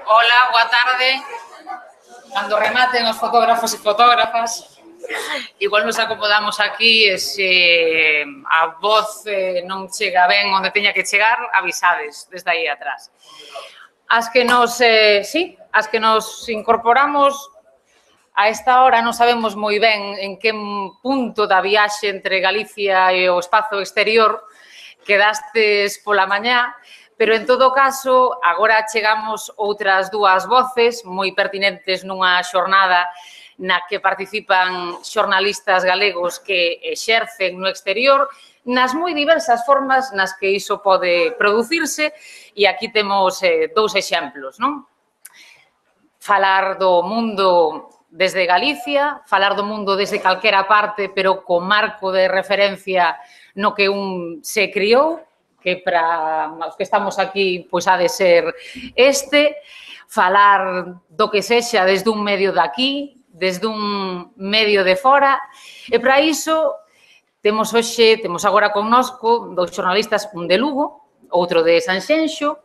Hola, boa tarde. Cando rematen os fotógrafos e fotógrafas, igual nos acomodamos aquí e se a voz non chega ben onde teña que chegar, avisades desde aí atrás. As que nos incorporamos a esta hora non sabemos moi ben en que punto da viaxe entre Galicia e o espazo exterior quedastes pola mañá, pero en todo caso, agora chegamos outras dúas voces moi pertinentes nunha xornada na que participan xornalistas galegos que exercen no exterior nas moi diversas formas nas que iso pode producirse, e aquí temos dous exemplos, non? Falar do mundo desde Galicia, falar do mundo desde calquera parte, pero co marco de referencia no que un se criou, que para os que estamos aquí pois ha de ser falar do que sexa desde un medio de aquí, desde un medio de fora, e para iso temos agora connosco dous xornalistas, un de Lugo, outro de Sanxenxo,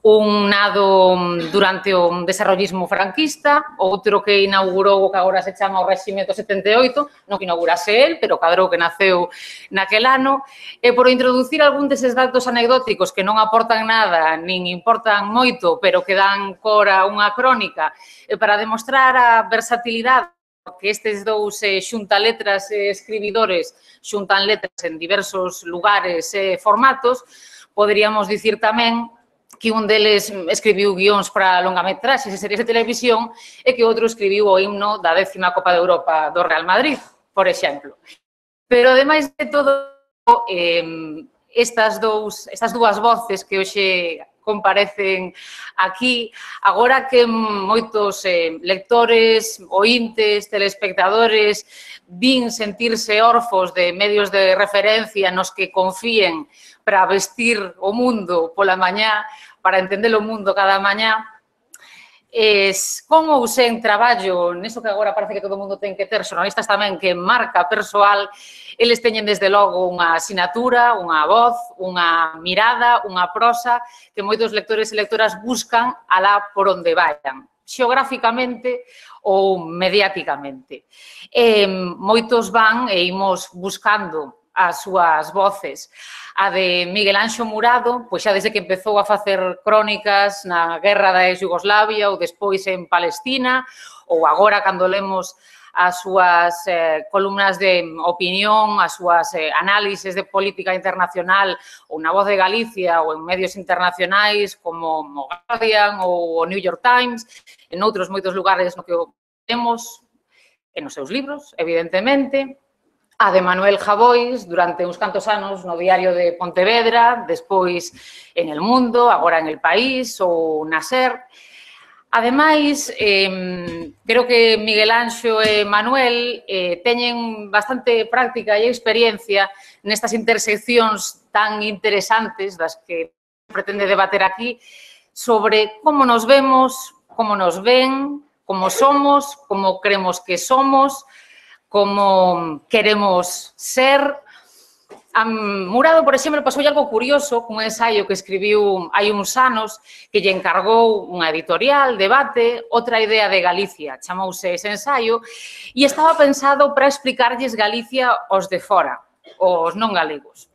un nado durante o desarrollismo franquista, outro que inaugurou o que agora se chama o Reximento 78, non que inaugurase el, pero cadrou que naceu naquel ano, e por introducir algún deses datos anecdóticos que non aportan nada, nin importan moito, pero que dan cor a unha crónica, e para demostrar a versatilidade que estes dous xuntaletras e escribidores xuntan letras en diversos lugares e formatos, poderíamos dicir tamén que un deles escribiu guións para longametraxes e series de televisión e que outro escribiu o himno da 10ª Copa de Europa do Real Madrid, por exemplo. Pero, ademais de todo, estas dúas voces que hoxe comparecen aquí, agora que moitos lectores, oíntes, telespectadores din sentirse orfos de medios de referencia nos que confíen para vestir o mundo pola mañá, para entender o mundo cada mañá, con ou sen traballo, neso que agora parece que todo o mundo ten que ter, xornalistas tamén, que marca persoal, eles teñen desde logo unha asinatura, unha voz, unha mirada, unha prosa, que moitos lectores e lectoras buscan alá por onde vayan, xeográficamente ou mediáticamente. Moitos van e imos buscando as súas voces. A de Miguel Anxo Murado, pois xa desde que empezou a facer crónicas na guerra da Yugoslavia ou despois en Palestina, ou agora cando lemos as súas columnas de opinión, as súas análises de política internacional ou na Voz de Galicia ou en medios internacionais como o Guardian ou o New York Times, en outros moitos lugares no que o temos, en os seus libros, evidentemente. A de Manuel Javois, durante uns cantos anos no Diario de Pontevedra, despois en El Mundo, agora en El País ou na SER. Ademais, creo que Miguel Anxo e Manuel teñen bastante práctica e experiencia nestas interseccións tan interesantes das que pretende debater aquí sobre como nos vemos, como nos ven, como somos, como creemos que somos, como queremos ser. A Murado, por exemplo, pasou algo curioso cun ensaio que escribiu hai uns anos que lle encargou unha editorial, Debate, outra idea de Galicia. Chamouse ese ensaio e estaba pensado para explicarlles Galicia aos de fora, os non galegos.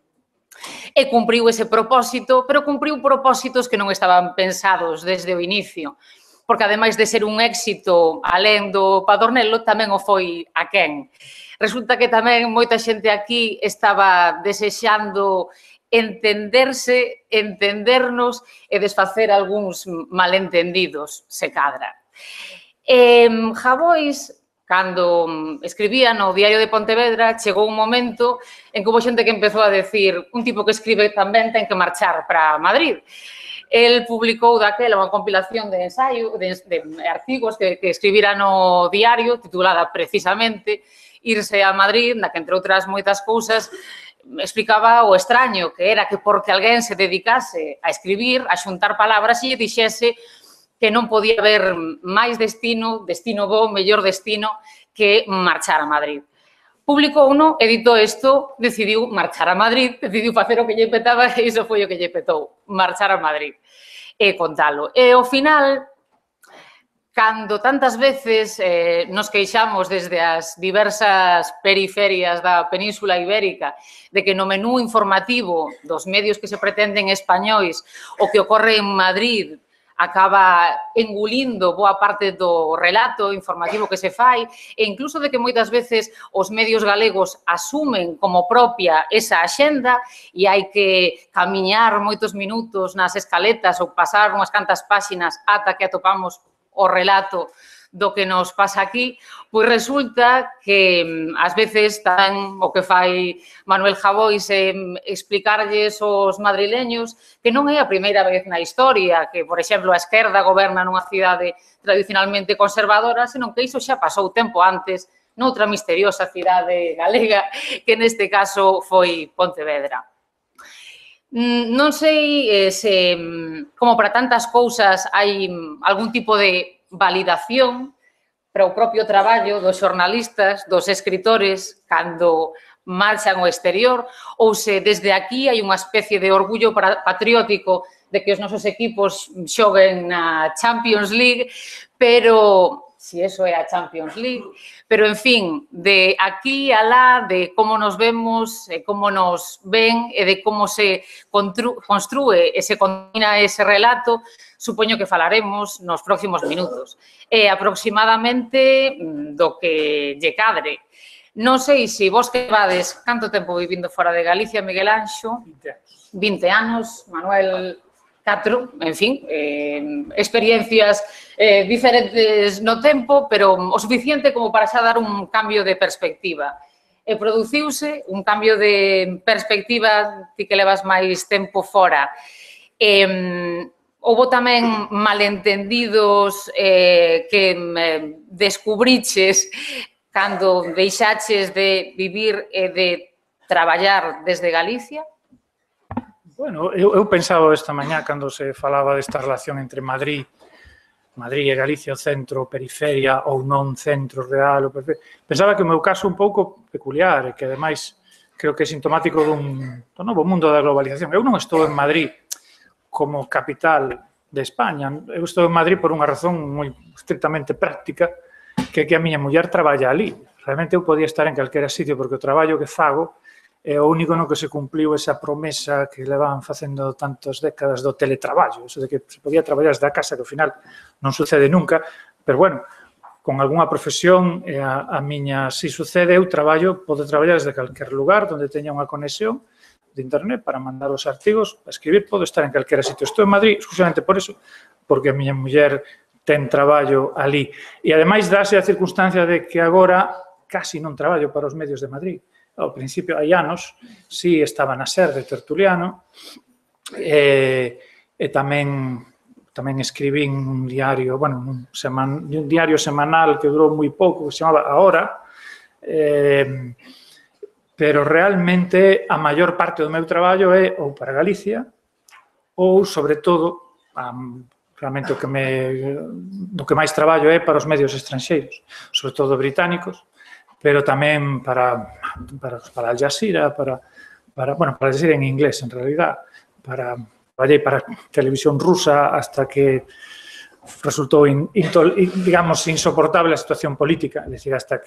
E cumpriu ese propósito, pero cumpriu propósitos que non estaban pensados desde o inicio, porque ademais de ser un éxito alén do Padornelo, tamén o foi aquén. Resulta que tamén moita xente aquí estaba desexando entenderse, entendernos e desfacer algúns malentendidos, se cadra. Javois, cando escribía no Diario de Pontevedra, chegou un momento en que houve xente que empezou a decir un tipo que escribe tamén ten que marchar para Madrid. El publicou daquela unha compilación de ensaio, de artigos que escribira no diario, titulada precisamente Irse a Madrid, na que, entre outras moitas cousas, explicaba o extraño que era que porque alguén se dedicase a escribir, a xuntar palabras e lle dixese que non podía haber máis destino bo, mellor destino, que marchar a Madrid. Publicou uno, editou isto, decidiu marchar a Madrid, decidiu facer o que lle petaba e iso foi o que lle petou, marchar a Madrid e contalo. E ao final, cando tantas veces nos queixamos desde as diversas periferias da Península Ibérica de que no menú informativo dos medios que se pretenden españois o que ocorre en Madrid acaba engulindo boa parte do relato informativo que se fai e incluso de que moitas veces os medios galegos asumen como propia esa axenda e hai que camiñar moitos minutos nas escaletas ou pasar unhas cantas páxinas ata que atopamos o relato do que nos pasa aquí, pois resulta que ás veces tamén o que fai Manuel Javois é explicarlles aos madrileños que non é a primeira vez na historia que, por exemplo, a esquerda goberna nunha cidade tradicionalmente conservadora, senón que iso xa pasou tempo antes noutra misteriosa cidade galega que neste caso foi Pontevedra. Non sei se, como para tantas cousas, hai algún tipo de validación para o propio traballo dos xornalistas, dos escritores, cando marchan ao exterior, ou se desde aquí hai unha especie de orgullo patriótico de que os nosos equipos xoguen na Champions League, pero si eso é a Champions League, pero, en fin, de aquí a lá, de como nos vemos, como nos ven e de como se construe e se combina ese relato, supoño que falaremos nos próximos minutos. E aproximadamente do que lle cadre. Non sei se vos que vades canto tempo vivindo fora de Galicia, Miguel Anxo? 20 anos, Manuel 4, en fin, experiencias diferentes no tempo, pero o suficiente como para xa dar un cambio de perspectiva. E produciuse un cambio de perspectiva, ti que levas máis tempo fora. Houbo tamén malentendidos que descubriches cando deixaches de vivir e de traballar desde Galicia? Bueno, eu pensaba esta mañá cando se falaba desta relación entre Madrid e Galicia, o centro, periferia ou non centro real. Pensaba que o meu caso é un pouco peculiar e que, ademais, creo que é sintomático do novo mundo da globalización. Eu non estou en Madrid como capital de España. Eu estou en Madrid por unha razón moi estrictamente práctica, que é que a miña muller traballa ali. Realmente eu podía estar en calquera sitio porque o traballo que fago é o único no que se cumpliu esa promesa que levaban facendo tantas décadas do teletraballo, eso de que se podía traballar desde a casa, que ao final non sucede nunca, pero, bueno, con algunha profesión, a miña si sucede, eu podo traballar desde calquer lugar onde teña unha conexión de internet para mandar os artigos, para escribir, podo estar en calquera sitio. Estou en Madrid, exclusivamente por eso, porque a miña muller ten traballo ali. E, ademais, dáse a circunstancia de que agora casi non traballo para os medios de Madrid. Ao principio, hai anos, sí estaba na SER de Tertuliano e tamén escribín un diario, bueno, un diario semanal que durou moi pouco, que se chamaba A Hora, pero realmente a maior parte do meu traballo é ou para Galicia ou, sobre todo, realmente do que máis traballo é para os medios estranxeiros, sobre todo británicos, pero tamén para Al Jazeera, para Al Jazeera en inglés, en realidad, traballei para televisión rusa hasta que resultou, digamos, insoportable a situación política, es decir, hasta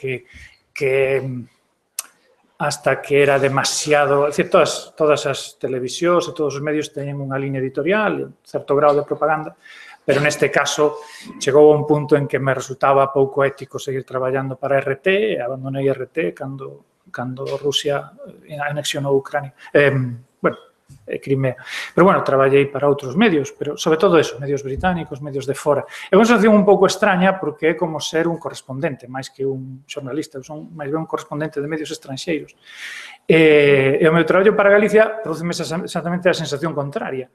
que era demasiado, es decir, todas as televisións e todos os medios teñen unha línea editorial, un certo grado de propaganda, pero neste caso chegou a un punto en que me resultaba pouco ético seguir traballando para RT, e abandonei RT cando Rusia anexionou Ucrania, Crimea. Pero, bueno, traballei para outros medios, pero sobre todo eso, medios británicos, medios de fora. É unha sensación un pouco extraña porque é como ser un correspondente, máis que un xornalista, son máis ben un correspondente de medios estranxeiros. E o meu traballo para Galicia produceme exactamente a sensación contraria.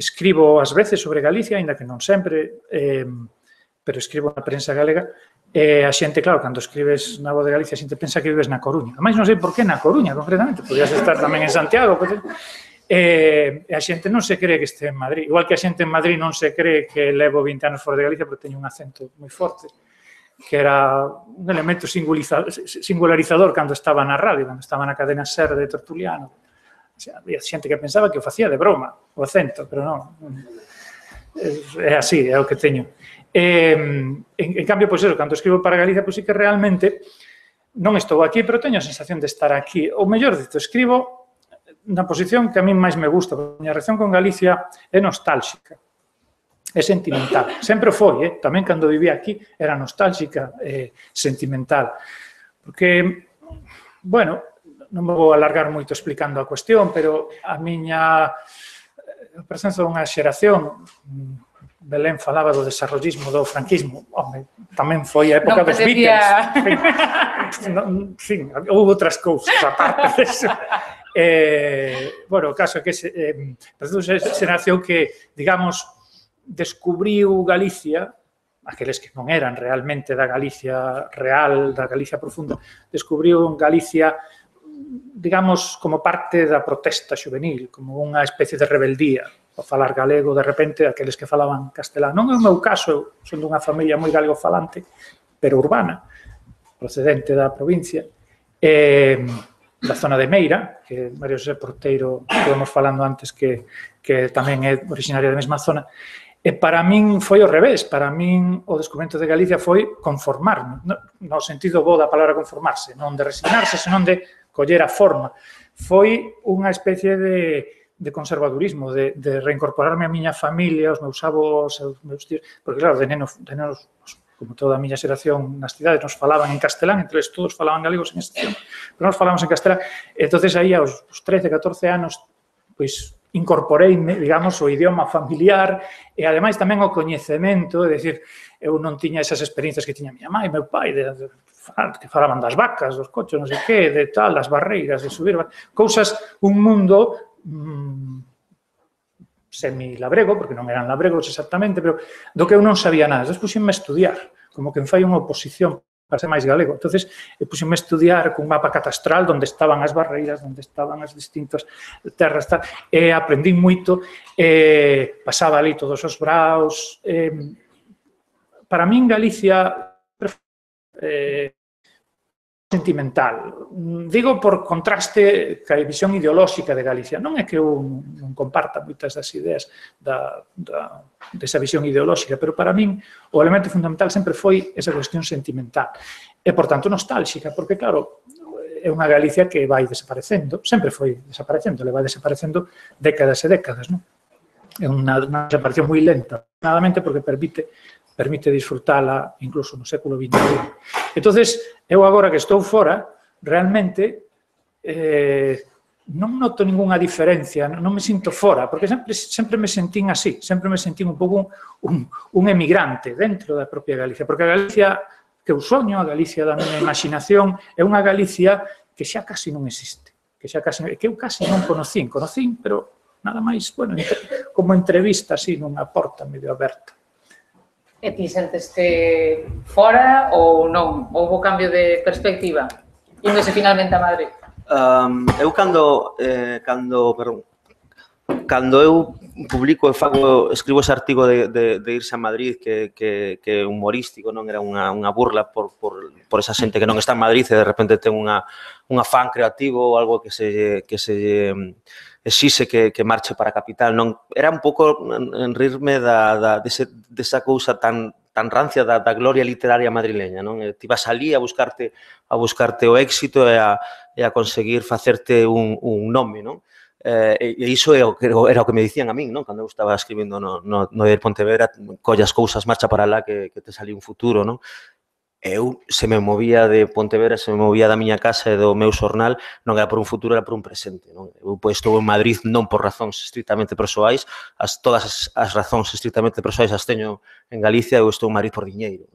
Escribo ás veces sobre Galicia, aínda que non sempre, pero escribo na prensa galega, e a xente, claro, cando escribes na Voz de Galicia, a xente pensa que vives na Coruña. A máis non sei por que na Coruña, concretamente, podías estar tamén en Santiago, e a xente non se cree que este en Madrid. Igual que a xente en Madrid non se cree que levo 20 anos fora de Galicia porque teño un acento moi forte, que era un elemento singularizador cando estaba na radio, cando estaba na cadena SER de Tertuliano. Había xente que pensaba que o facía de broma, o acento, pero non. é así, é o que teño. En cambio, pois eso, cando escribo para Galicia, pois sí que realmente non estou aquí, pero teño a sensación de estar aquí. Ou mellor dito, escribo na posición que a mí máis me gusta, porque a miña relación con Galicia é nostálxica, é sentimental. Sempre foi, tamén cando vivía aquí, era nostálxica e sentimental. Porque, bueno, non me vou alargar moito explicando a cuestión, pero a miña presenza dunha xeración, Belén falaba do desarrollismo, do franquismo, home, tamén foi a época dos Beatles. Fin, houve outras cousas aparte disso. Bueno, o caso é que xeración que, digamos, descubriu Galicia, aqueles que non eran realmente da Galicia real, da Galicia profunda, descubriu Galicia, digamos, como parte da protesta juvenil, como unha especie de rebeldía, ao falar galego, de repente, aqueles que falaban castelán. Non é o meu caso, eu son dunha familia moi galego-falante, pero urbana, procedente da provincia, da zona de Meira, que María José Porteiro, que estamos falando antes, que tamén é originaria da mesma zona. E para min foi ao revés, para min o descubrimento de Galicia foi conformarme, no sentido bo da palabra conformarse, non de resignarse, senón de coller a forma. Foi unha especie de conservadurismo, de reincorporarme a miña familia, aos meus avós, aos meus tíos, porque claro, de nenos, como toda a miña xeración nas cidades, nos falaban en castelán, entre todos falaban galego sen excepción, pero nos falamos en castelán. Entón, aí, aos 13, 14 anos, pois, incorporeime, digamos, o idioma familiar e, ademais, tamén o coñecemento, é dicir, eu non tiña esas experiencias que tiña a miña mãe e meu pai, que falaban das vacas, dos cochos, non sei que, de tal, das barreiras, de subir, cousas, un mundo semi-labrego, porque non eran labregos exactamente, pero do que eu non sabía nada. Despois puxenme a estudiar, como que fai unha oposición para ser máis galego. Entón, eu puxenme a estudiar con un mapa catastral onde estaban as barreiras, onde estaban as distintas terras, e aprendín moito, pasaba ali todos os braos. Para min, Galicia sentimental. Digo por contraste ca visión ideolóxica de Galicia. Non é que eu non comparta moitas das ideas desa visión ideolóxica, pero para min o elemento fundamental sempre foi esa cuestión sentimental. E, por tanto, nostálxica, porque, claro, é unha Galicia que vai desaparecendo, sempre foi desaparecendo, le vai desaparecendo décadas e décadas, non? É unha desaparición moi lenta, nadamente porque permite disfrutala incluso no século XXI. Entón, eu agora que estou fora, realmente non noto ningunha diferencia, non me sinto fora, porque sempre me sentín así, sempre me sentín un pouco un emigrante dentro da propia Galicia, porque a Galicia que eu soño, a Galicia da miña imaginación, é unha Galicia que xa casi non existe, que eu casi non conocín, pero nada máis, bueno, como entrevista así nunha porta medio aberta. E ti senteste fora ou non? Houve cambio de perspectiva? Índose finalmente a Madrid? Eu cando eu publico e escribo ese artigo de irse a Madrid que é humorístico, non era unha burla por esa xente que non está en Madrid e de repente ten un afán creativo ou algo que se exixe que marche para a capital. Non era un pouco en rirme desa cousa tan rancia da gloria literaria madrileña, non? Ti vas alí a buscarte o éxito e a conseguir facerte un nome, non? E iso era o que me dicían a min, non? Cando eu estaba escribindo no de Pontevedra, collas cousas, marcha para lá que te salí un futuro, non? Eu, se me movía de Pontevedra, se me movía da miña casa e do meu xornal, non era por un futuro, era por un presente, non? Eu estou en Madrid non por razóns estritamente persoais, todas as razóns estritamente persoais as teño en Galicia, eu estou en Madrid por diñeiro.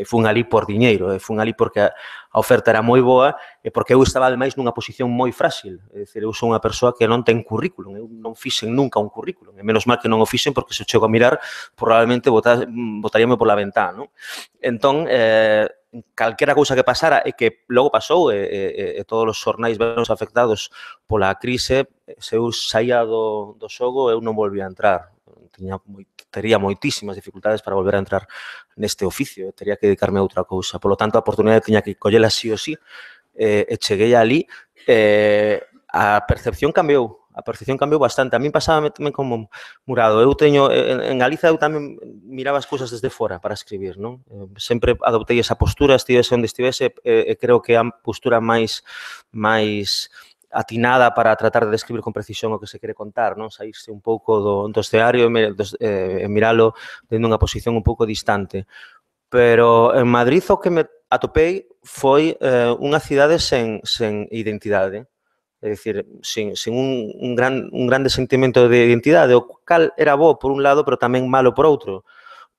Fun ali por diñeiro, fun ali porque a oferta era moi boa e porque eu estaba, ademais, nunha posición moi frágil. É dicir, eu sou unha persoa que non ten currículum, eu non fixen nunca un currículum, e menos mal que non o fixen porque se chego a mirar, probablemente botaríame pola ventá, non? Entón, calquera cousa que pasara e que logo pasou e todos os xornais venos afectados pola crise, se eu saía do xogo, eu non volvía a entrar. Tería moitísimas dificultades para volver a entrar neste oficio, tería que dedicarme a outra cousa. Por lo tanto, a oportunidade tiña que collela sí ou sí, e cheguei ali, a percepción cambiou A percepción cambiou bastante. A mí pasaba tamén como Murado. Eu teño, en Galiza eu tamén miraba as cousas desde fora para escribir, non? Sempre adoptei esa postura, estivese onde estivese, creo que a postura máis atinada para tratar de describir con precisión o que se quere contar, non? Saírse un pouco do escenario e miralo dende unha posición un pouco distante. Pero en Madrid o que me atopei foi unha cidade sen identidade. É dicir, sin un grande sentimento de identidade, o cal era bo por un lado, pero tamén malo por outro,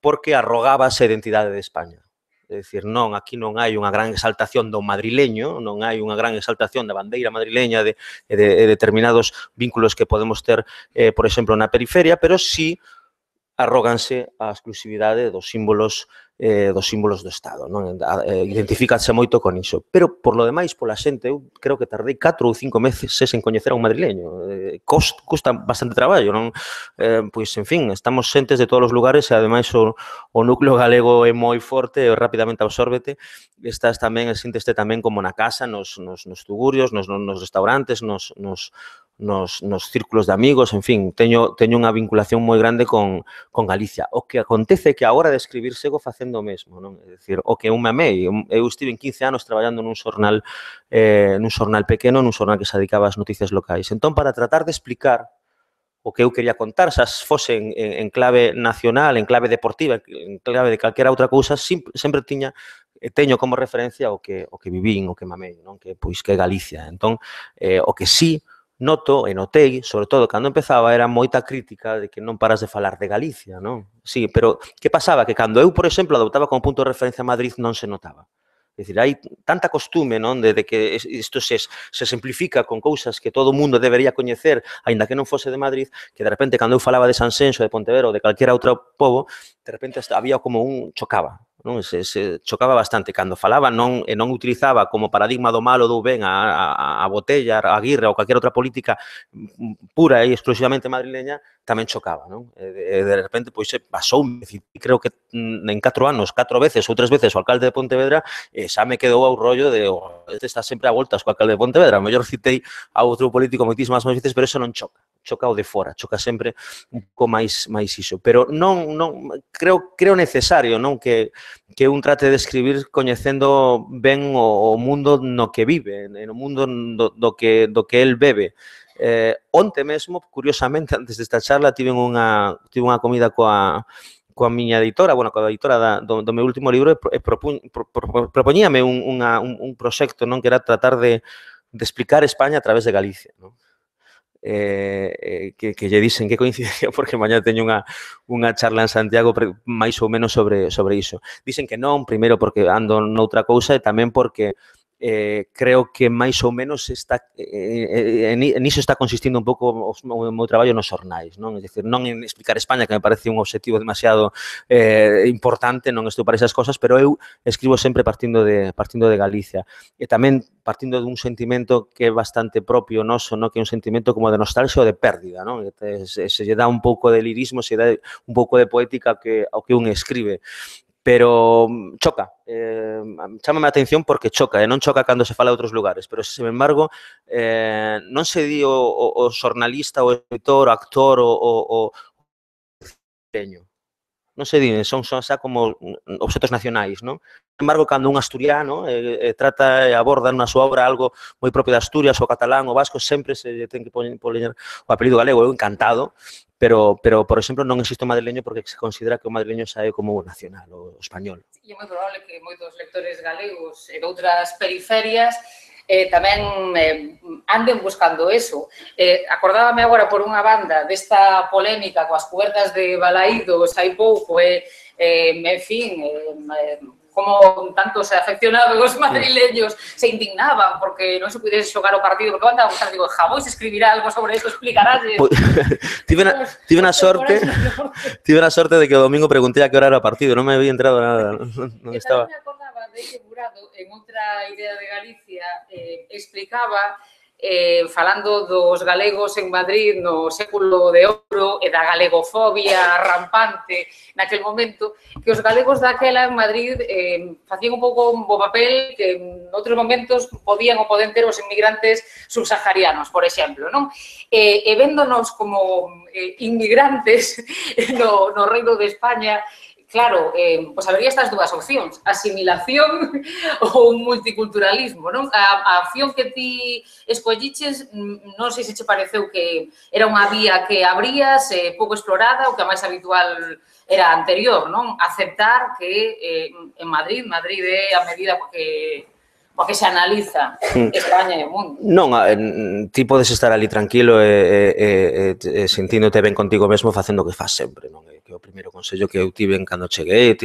porque arrogábase a identidade de España. É dicir, non, aquí non hai unha gran exaltación do madrileño, non hai unha gran exaltación da bandeira madrileña de determinados vínculos que podemos ter, por exemplo, na periferia, pero sí arróganse a exclusividade dos símbolos do Estado, non? Identifícase moito con iso. Pero, por lo demais, pola xente, eu creo que tardei 4 ou 5 meses en coñecer a un madrileño. Custa bastante traballo, non? Pois, en fin, estamos xentes de todos os lugares e, ademais, o núcleo galego é moi forte e rapidamente absórbete. Estás tamén, sínteste tamén como na casa, nos tugurios, nos restaurantes, nos círculos de amigos, en fin, teño unha vinculación moi grande con Galicia. O que acontece é que a hora de escribir sigo facendo o mesmo, non? É dicir, o que eu me amei. Eu estive en 15 anos traballando nun xornal pequeno, nun xornal que se dedicaba ás noticias locais. Entón, para tratar de explicar o que eu quería contar, xa fose en clave nacional, en clave deportiva, en clave de calquera outra cousa, sempre teño como referencia o que vivín, o que mamei, non? Que é Galicia. Entón, o que sí noto e notei, sobre todo cando empezaba, era moita crítica de que non paras de falar de Galicia, non? Sí, pero que pasaba? Que cando eu, por exemplo, adoptaba como punto de referencia Madrid, non se notaba. É dicir, hai tanta costume, non, de que isto se simplifica con cousas que todo o mundo debería coñecer, aínda que non fose de Madrid, que de repente, cando eu falaba de Sanxenxo, de Pontevedra ou de calquera outro pobo, de repente había como chocaba. Non? Se chocaba bastante. Cando falaba non utilizaba como paradigma do mal ou do ben a Botella, a Aguirre ou calquera outra política pura e exclusivamente madrileña, tamén chocaba, non? De repente, pois, pasou, creo que en 4 anos, 4 veces ou 3 veces o alcalde de Pontevedra, xa me quedou ao rollo de este está sempre a voltas co alcalde de Pontevedra. A mellor citei a outro político moitísimas máis veces, pero eso non choca. Choca o de fora, choca sempre un pouco máis iso. Pero non creo necesario, non, que un trate de escribir coñecendo ben o mundo no que vive, no mundo do que el bebe. Onte mesmo, curiosamente, antes desta charla, tive unha comida coa miña editora, coa editora do meu último libro, e propoñíame un proxecto, non, que era tratar de explicar España a través de Galicia, non? Que lle dixen que coincidencia porque mañá teño unha charla en Santiago máis ou menos sobre iso. Dicen que non, primeiro porque ando noutra cousa e tamén porque creo que máis ou menos niso está consistindo un pouco o meu traballo nos xornais, non? É dicir, non en explicar España, que me parece un obxectivo demasiado importante, non estou para esas cosas, pero eu escribo sempre partindo de Galicia. E tamén partindo dun sentimento que é bastante propio noso, non? Que é un sentimento como de nostalgia ou de pérdida, non? Se lle dá un pouco de lirismo, se dá un pouco de poética ao que un escribe. Pero choca, chámame a atención porque choca, non choca cando se fala de outros lugares, pero, sen embargo, non se di o xornalista, o escritor, o actor, o teño. Non se di, son xa como obxectos nacionais, non? Sen embargo, cando un asturiano trata e aborda na súa obra algo moi propio de Asturias, o catalán, o vasco, sempre se ten que poñer o apelido galego. Eu encantado, pero, por exemplo, non existe o madrileño porque se considera que o madrileño xa é como o nacional, o español. E é moi probable que moitos lectores galegos e doutras periferias tamén anden buscando eso. Acordábame agora por unha banda desta polémica coas cubertas de Balaídos hai pouco en fin, como tantos afeccionados madrileños se indignaban porque non se pudese xogar o partido, porque van a buscar, digo, Javois escribirá algo sobre isto, explicarás. Tive na sorte de que o domingo preguntei a que hora era o partido, non me había entrado nada, non estaba. Me acordaba de que Murado, en outra idea de Galicia, explicaba falando dos galegos en Madrid no século de ouro e da galegofobia rampante naquel momento, que os galegos daquela en Madrid facían un pouco o papel que en outros momentos podían ou poden ter os inmigrantes subsaharianos, por exemplo, non? E véndonos como inmigrantes no Reino de España, claro, pois habería estas dúas opcións, asimilación ou multiculturalismo, non? A opción que ti escolliches, non sei se che pareceu que era unha vía que abrías, pouco explorada, ou que a máis habitual era anterior, non? Aceptar que en Madrid é a medida porque se analiza España e o mundo. Non, ti podes estar ali tranquilo e sentíndote ben contigo mesmo facendo o que faz sempre, non? Que o primeiro consello que eu tiven cando cheguei,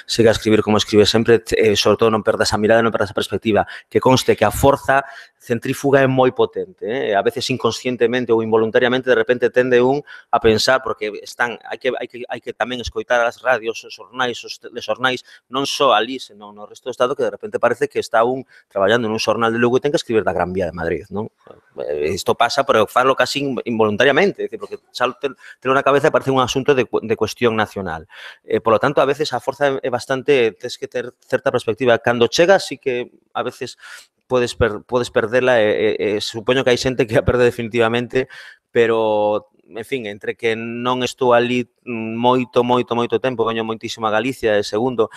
siga a escribir como escribe sempre, sobre todo non perdas a mirada, non perdas a perspectiva, que conste que a forza centrífuga é moi potente, a veces inconscientemente ou involuntariamente de repente tende a pensar, porque hai que tamén escoitar as radios, os xornais, non só ali, senón no resto do Estado, que de repente parece que está traballando nun xornal de Lugo e ten que escribir da Gran Vía de Madrid, non? Isto pasa, pero falo casi involuntariamente, porque xa telo na cabeza parece un asunto de cuestión nacional. Por lo tanto, a veces a forza é bastante, tens que ter certa perspectiva. Cando chegas, sí que a veces podes perdela e supoño que hai xente que a perde definitivamente, pero, en fin, entre que non estou ali moito tempo, veño moitísimo a Galicia, e segundo,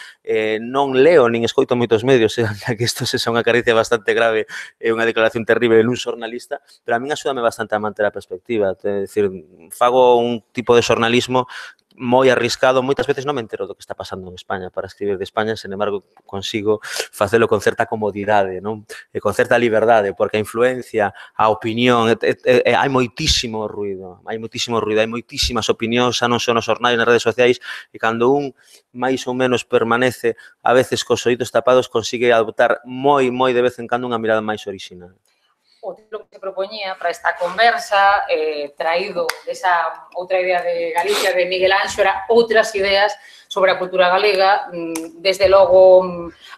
non leo nin escoito moitos medios, que isto sexa unha carencia bastante grave e unha declaración terrible nun xornalista, pero a min axúdame bastante a manter a perspectiva, é dicir, fago un tipo de xornalismo moi arriscado, moitas veces non me entero do que está pasando en España para escribir de España, sen embargo, consigo facelo con certa comodidade, non? E con certa liberdade, porque a influencia, a opinión, hai moitísimo ruido, hai moitísimas opinións, xa non son nos xornais, nas redes sociais, e cando un máis ou menos permanece, a veces cos oídos tapados, consigue adoptar moi de vez en cando unha mirada máis orixinal. O título que se propoñía para esta conversa, traído desa outra idea de Galicia, de Miguel Anxo, era outras ideas sobre a cultura galega, desde logo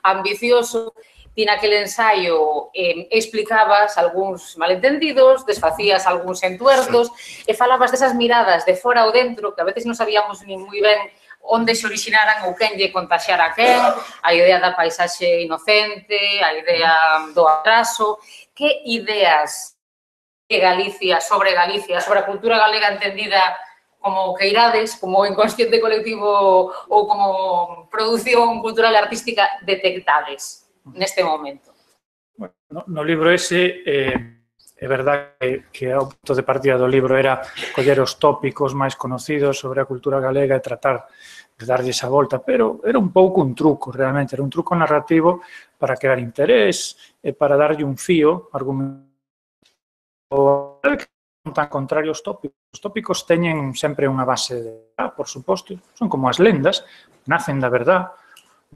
ambicioso. Ti naquele ensaio explicabas algúns malentendidos, desfacías algúns entuertos e falabas desas miradas de fora ou dentro, que a veces non sabíamos nin moi ben onde se originaran ou quen lle contaxiara a quen, a idea da paisaxe inocente, a idea do atraso. Que ideas de Galicia, sobre a cultura galega entendida como queirades, como inconsciente colectivo ou como produción cultural e artística detectades neste momento? Bueno, no libro ese, é verdade que o punto de partida do libro era coller os tópicos máis conocidos sobre a cultura galega e tratar de darlle esa volta, pero era un pouco un truco, realmente, era un truco narrativo para crear interés e para darlle un fío, argumento. Non tan contrario aos tópicos. Os tópicos teñen sempre unha base de verdad, por suposto, son como as lendas, nacen da verdad,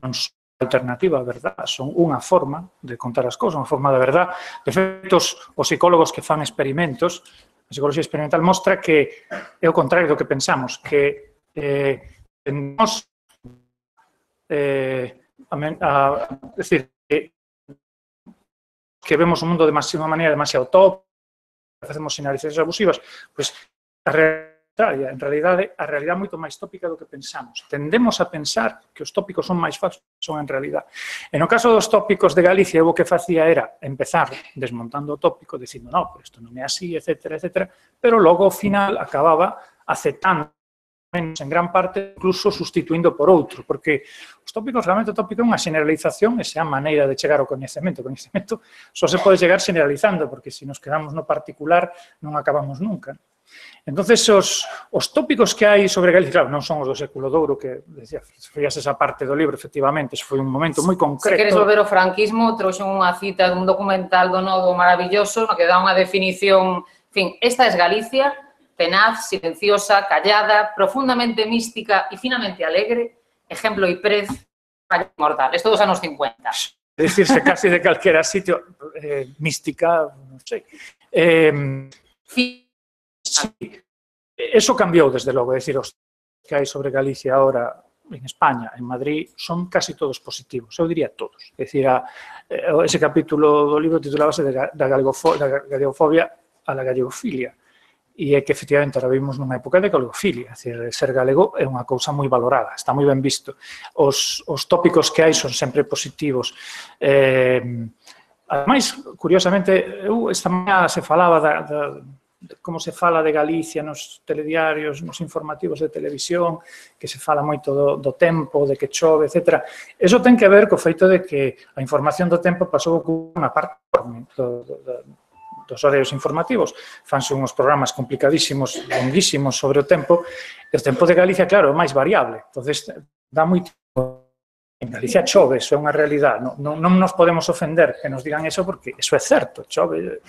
non son alternativa á verdad, son unha forma de contar as cousas, unha forma da verdad. De feito, os psicólogos que fan experimentos, a psicoloxía experimental mostra que é o contrario do que pensamos, que tendemos decir, que vemos o mundo de unha maneira demasiado top, facemos sinalizacións abusivas, pois a realidade é moito máis tópica do que pensamos. Tendemos a pensar que os tópicos son máis falsos que son en realidade. E no caso dos tópicos de Galicia, o que facía era empezar desmontando o tópico, dicindo, no, pero isto non é así, etcétera, pero logo ao final acababa aceptando en gran parte, incluso sustituindo por outro, porque os tópicos, realmente o tópico é unha generalización, esa é a maneira de chegar ao coñecemento. O coñecemento só se pode chegar generalizando, porque se nos quedamos no particular non acabamos nunca. Entonces, os tópicos que hai sobre Galicia, claro, non son os do século de ouro, que decía, fías esa parte do libro, efectivamente, foi un momento moi concreto. Se queres volver ao franquismo, trouxen unha cita dun documental do Novo maravilloso, no que dá unha definición, en fin, esta es Galicia, tenaz, silenciosa, callada, profundamente mística y finamente alegre, ejemplo y prez, mortal. Esto dos anos 50. Decirse casi de calquera sitio, mística, non sei. Sí, eso cambiou, desde logo, é dicir, os que hai sobre Galicia ahora en España, en Madrid, son casi todos positivos, eu diría todos. É dicir, ese capítulo do libro titulábase da galegofobia a la gallegofilia, e é que, efectivamente, ahora vivimos nunha época de galegofilia, é dicir, ser galego é unha cousa moi valorada, está moi ben visto. Os tópicos que hai son sempre positivos. Ademais, curiosamente, esta mañá se falaba de como se fala de Galicia nos telediarios, nos informativos de televisión, que se fala moito do tempo, de que chove, etc. Eso ten que ver co feito de que a información do tempo pasou a ocupar unha parte dos horarios informativos. Fanse uns programas complicadísimos, longuísimos sobre o tempo, e o tempo de Galicia, claro, é máis variable. Entonces, dá moito... En Galicia chove, eso é unha realidade. Non nos podemos ofender que nos digan eso porque eso é certo. Chove,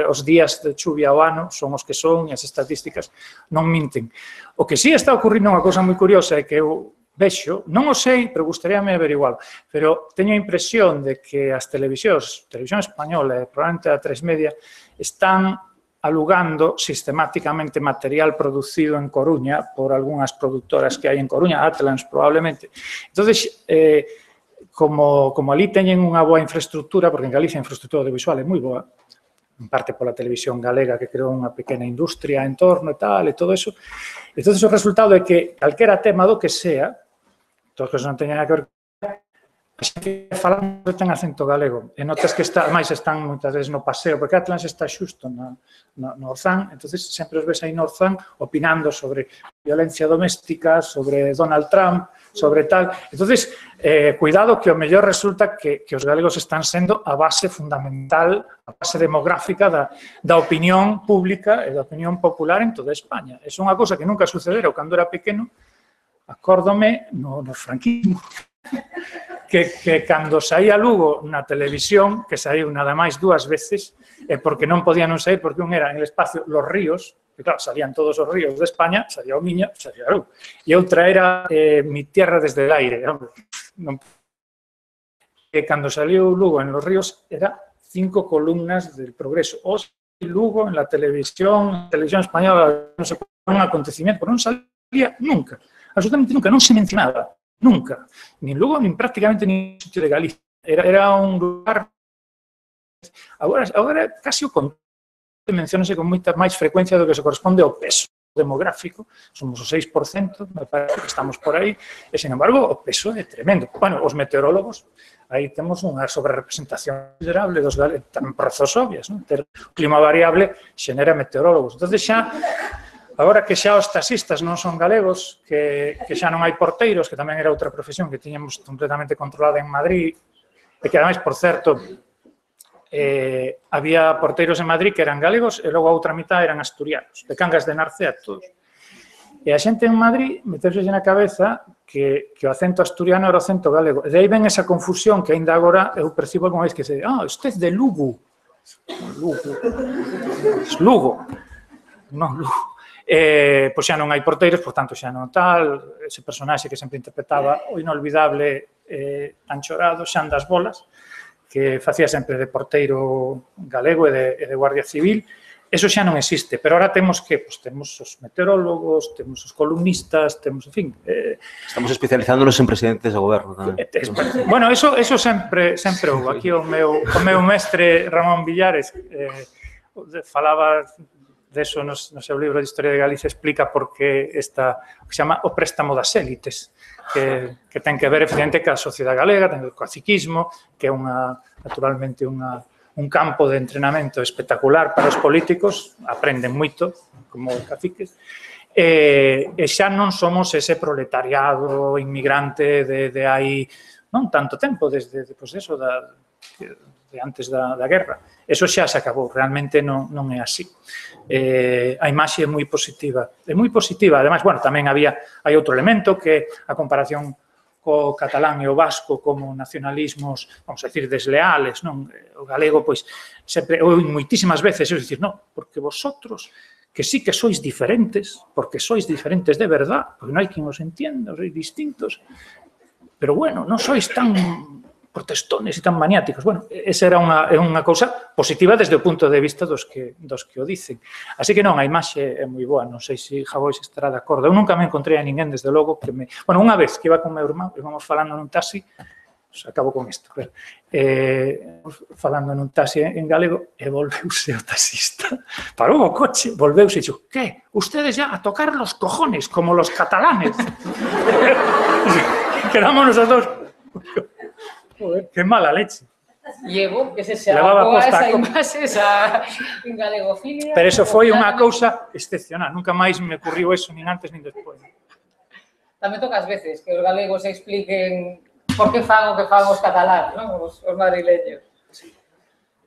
os días de chuvia ao ano son os que son e as estatísticas non minten. O que sí está ocurrindo unha cousa moi curiosa é que eu vexo, non o sei, pero gustaríame averiguar, pero teño a impresión de que as televisións, Televisión Española e probablemente a Tres Media, están alugando sistemáticamente material producido en Coruña por algunhas productoras que hai en Coruña, Atlans probablemente. Entonces, como ali teñen unha boa infraestructura, porque en Galicia a infraestructura audiovisual é moi boa, en parte pola televisión galega que creou unha pequena industria en torno e tal, e todo eso. Entonces, o resultado é que calquera tema do que sea, todos que non teñen a que ver, a xente falando ten acento galego, e notas que máis están moitas veces no paseo, porque Atlans está xusto no Orzán, entonces sempre os ves aí no Orzán opinando sobre violencia doméstica, sobre Donald Trump, sobre tal. Entonces, cuidado que o mellor resulta que os galegos están sendo a base fundamental, a base demográfica da opinión pública e da opinión popular en toda España. É unha cousa que nunca sucedera cando era pequeno, acórdome no franquismo, que cando saía Lugo na televisión, que saiu nada máis 2 veces, porque non podían non sair, porque un era en el espacio Los Ríos, que claro, salían todos os ríos de España, salía o Miño, salía Lugo, e outra era Mi tierra desde el aire. Cando saliu Lugo en Los Ríos, era 5 columnas del Progreso. O Lugo en la televisión española, non se un acontecimiento, non salía nunca, absolutamente nunca, non se mencionaba. Nunca, nin Lugo, nin prácticamente nin sitio de Galicia. Era un lugar... Agora casi o contrario, menciónase con moita máis frecuencia do que se corresponde ao peso demográfico. Somos o 6%, me parece que estamos por aí, e, sin embargo, o peso é tremendo. Bueno, os meteorólogos, aí temos unha sobrerepresentación considerable dos galegos, tamén por razóns obvias, non? Ter clima variable xenera meteorólogos. Entón, xa... Agora que xa os taxistas non son galegos, que xa non hai porteiros, que tamén era outra profesión que tiñamos completamente controlada en Madrid, e que, ademais, por certo, había porteiros en Madrid que eran galegos e logo a outra mitad eran asturianos, de Cangas de Narcea, todos. E a xente en Madrid meteuse na cabeza que o acento asturiano era o acento galego. E de aí ven esa confusión que aínda agora eu percibo algunha vez que se usted de Lugo. Lugo. Non, Lugo. Pois xa non hai porteiros, por tanto xa non tal, ese personaxe que sempre interpretaba o inolvidable tan chorado, Xan das Bolas, que facía sempre de porteiro galego e de guardia civil, eso xa non existe, pero ahora temos que, pois temos os meteorólogos, temos os columnistas, temos, en fin... Estamos especializándonos en presidentes de goberno tamén. Bueno, eso sempre houve. Aquí o meu mestre Ramón Villares falaba deso no seu libro de Historia de Galicia, explica por que esta, que se chama o préstamo das élites, que ten que ver, evidentemente, ca sociedade galega, ten que ver co caciquismo, que é naturalmente un campo de entrenamento espectacular para os políticos, aprenden moito, como caciques, e xa non somos ese proletariado inmigrante de hai non tanto tempo, desde eso, de antes da guerra. Eso xa se acabou, realmente non é así. A imaxe é moi positiva. É moi positiva, ademais, bueno, tamén hai outro elemento que a comparación co catalán e o vasco como nacionalismos, vamos a decir, desleales, non? O galego, pois, sempre, ou moitísimas veces, é dicir, non, porque vosotros, que sí que sois diferentes, porque sois diferentes de verdad, porque non hai quen os entienda, sois distintos, pero bueno, non sois tan protestones e tan maniáticos. Bueno, esa era unha cousa positiva desde o punto de vista dos que o dicen. Así que non, a imaxe é moi boa, non sei se Javois estará de acordo. Eu nunca me encontrei a ninguén, desde logo, que me... Bueno, unha vez que iba con meu irmão, íbamos falando nun taxi, acabo con isto, falando nun taxi en galego, e volveuse o taxista. Parou o coche, volveuse e dixo, que? Ustedes ya a tocar los cojones, como los catalanes. Quedámonos a dos. Joder, qué mala leche. Llevo, que se adaptou a esa imaxe, esa galegofilia. Pero eso foi unha cousa excepcional. Nunca máis me ocurriu eso, nin antes nin despois. Tamén toca ás veces que os galegos expliquen por que fan o que fan os catalán, non? Os madrileños.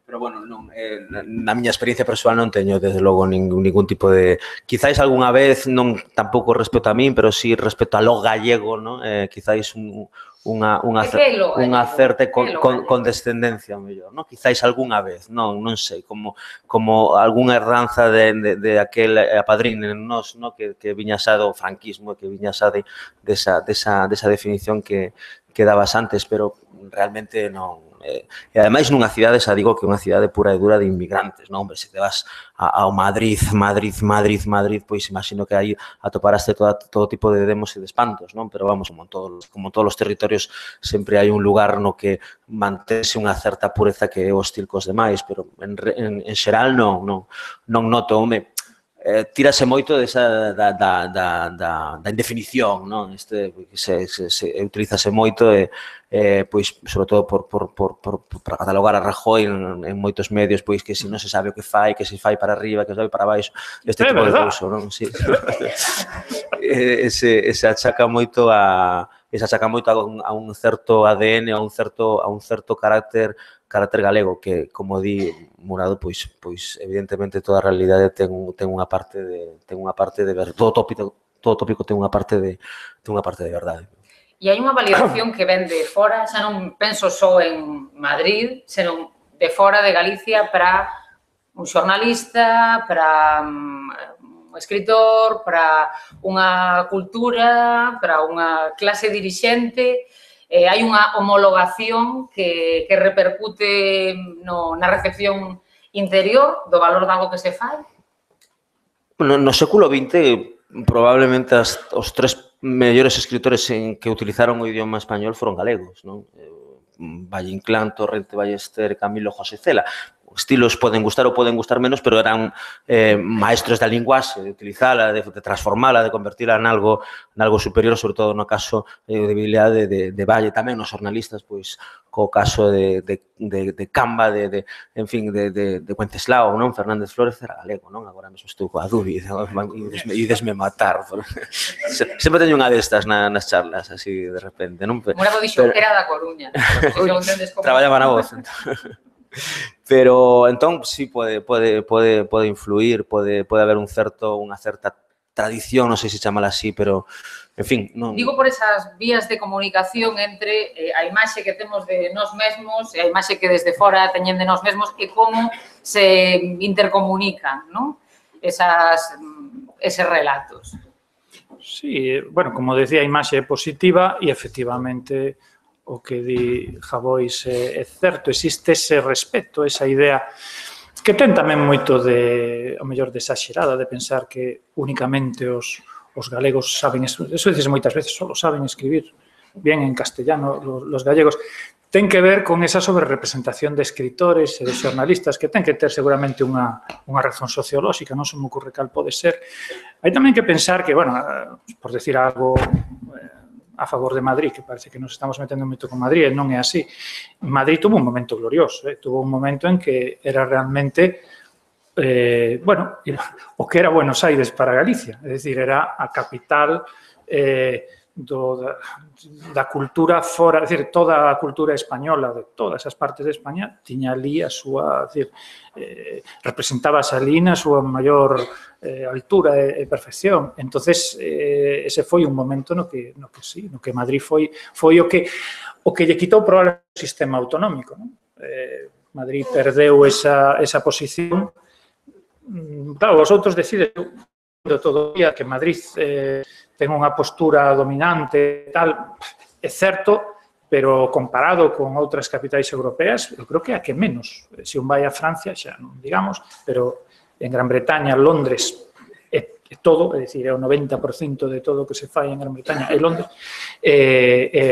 Pero, bueno, non, na miña experiencia persoal non teño, desde logo, ningún tipo de... Quizáis algunha vez, non tampouco respecto a min, pero sí respecto a lo gallego, non? Quizáis unha certa condescendencia, mellor, non? Quizáis algunha vez, non sei, como algunha herdanza de aquel apadrínenos, non? Que viña xa do franquismo, que viña xa desa definición que dabas antes, pero realmente non. E ademais nunha cidade, xa digo que é unha cidade pura e dura de inmigrantes, non? Hombre, se te vas ao Madrid, pois imagino que aí atoparaste todo tipo de demos e de espantos, non? Pero vamos, como todos os territorios, sempre hai un lugar no que mantense unha certa pureza que é hostil cos demais, pero en xeral non noto, home, tírase moito da indefinición, non? Se utilízase moito, pois, sobre todo para catalogar a Rajoy en moitos medios, pois que se non se sabe o que fai, que se fai para arriba, que se fai para baixo, este tipo de cousa, non? Sí. Se achaca moito a un certo ADN, a un certo carácter galego que, como di Murado, pois evidentemente toda a realidade ten unha parte de verdade, todo tópico ten unha parte de verdade. E hai unha validación que ven de fora, xa non penso só en Madrid, senón de fora de Galicia para un xornalista, para un escritor, para unha cultura, para unha clase dirixente. Hai unha homologación que repercute na recepción interior do valor de algo que se fai? No século XX, probablemente os tres mellores escritores que utilizaron o idioma español foron galegos, non? Valle Inclán, Torrente Ballester, Camilo José Cela. Estilos poden gustar ou poden gustar menos, pero eran maestros da linguaxe, de utilizala, de transformala, de convertila en algo superior, sobre todo no caso de habilidade de Valle, tamén nos xornalistas, pois, co caso de Camba, en fin, de Wenceslao, non? Fernández Flórez era galego, non? Agora mesmo estou coa dúbida, e desme matar. Sempre teño unha destas nas charlas, así, de repente, non? Morado dixo que era da Coruña. Traballaba na voz, entón. Pero, entón, sí, pode influir, pode haber unha certa tradición, non sei se chamala así, pero, en fin, non... Digo por esas vías de comunicación entre a imaxe que temos de nós mesmos e a imaxe que desde fora teñen de nós mesmos e como se intercomunican, non? Eses relatos. Sí, bueno, como decía, a imaxe é positiva e, efectivamente, o que di Javois é certo, existe ese respeto, esa idea que ten tamén moito ao mellor de exagerada, de pensar que únicamente os galegos saben, eso dices moitas veces, solo saben escribir bien en castellano los gallegos, ten que ver con esa sobrerepresentación de escritores e de xornalistas que ten que ter seguramente unha razón sociolóxica, non se me ocurre cal pode ser. Hai tamén que pensar que, bueno, por decir algo a favor de Madrid, que parece que nos estamos metendo moito con Madrid, e non é así. Madrid tuvo un momento glorioso, tuvo un momento en que era realmente, bueno, o que era Buenos Aires para Galicia, é dicir, era a capital da cultura fora, é dicir, toda a cultura española de todas as partes de España tiña ali a súa, é dicir, representábase ali na súa maior altura e perfección. Entonces, ese foi un momento no que Madrid foi o que lle quitou probablemente o sistema autonómico, non? Madrid perdeu esa posición. Claro, os outros deciden todo o día que Madrid ten unha postura dominante e tal, é certo, pero comparado con outras capitais europeas, eu creo que é a que menos. Se un vai a Francia, xa non digamos, pero en Gran Bretaña, Londres, é todo, é dicir, é o 90% de todo o que se fai en Gran Bretaña é Londres,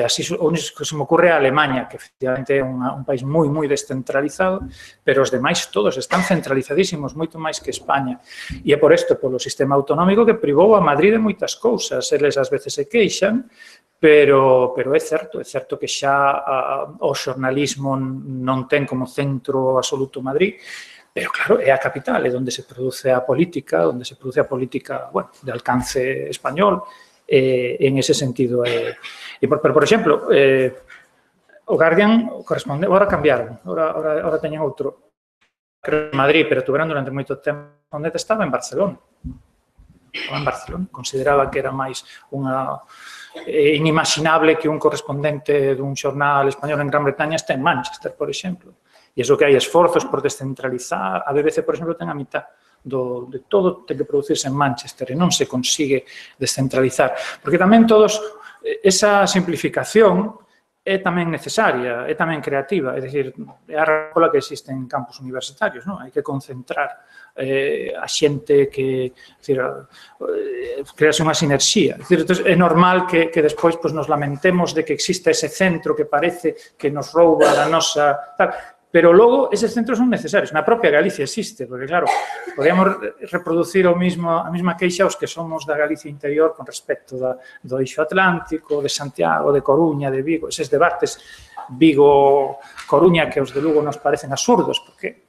así o único que se me ocurre é a Alemanha, que efectivamente é un país moi descentralizado, pero os demais todos están centralizadísimos, moito máis que España, e é por isto, polo sistema autonómico, que privou a Madrid de moitas cousas, eles ás veces se queixan, pero é certo que xa o xornalismo non ten como centro absoluto Madrid, pero, claro, é a capital, é onde se produce a política, bueno, de alcance español, en ese sentido. Pero, por exemplo, o Guardian corresponde, agora cambiaron, agora teñen outro, creo en Madrid, pero tuveron durante moito tempo, onde estaba en Barcelona. Consideraba que era máis unha... inimaginable que un correspondente dun xornal español en Gran Bretaña este en Manchester, por exemplo. E iso que hai esforzos por descentralizar. A BBC, por exemplo, ten a mitad de todo ten que producirse en Manchester e non se consigue descentralizar. Porque tamén esa simplificación é tamén necesaria, é tamén creativa. É dicir, é a razón pola que existen campus universitarios, non? Hai que concentrar a xente que, crease unha sinerxía. É normal que despois nos lamentemos de que exista ese centro que parece que nos rouba da nosa... Pero logo, eses centros son necesarios. Na propia Galicia existe, porque, claro, podemos reproducir a mesma queixa os que somos da Galicia interior con respecto do eixo atlántico, de Santiago, de Coruña, de Vigo, eses debates Vigo-Coruña que os de Lugo nos parecen absurdos, porque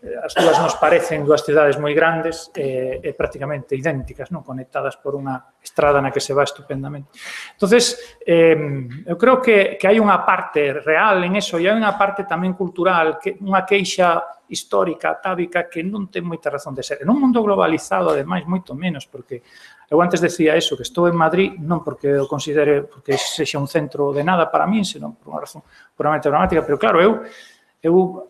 as dúas nos parecen dúas cidades moi grandes e prácticamente idénticas, non conectadas por unha estrada na que se va estupendamente. Entonces, eu creo que hai unha parte real en eso e hai unha parte tamén cultural, unha queixa histórica, atávica, que non ten moita razón de ser. En un mundo globalizado, ademais, moito menos, porque eu antes decía eso, que estou en Madrid non porque eu considere porque sexa un centro de nada para mí, senón por unha razón puramente dramática, pero claro, eu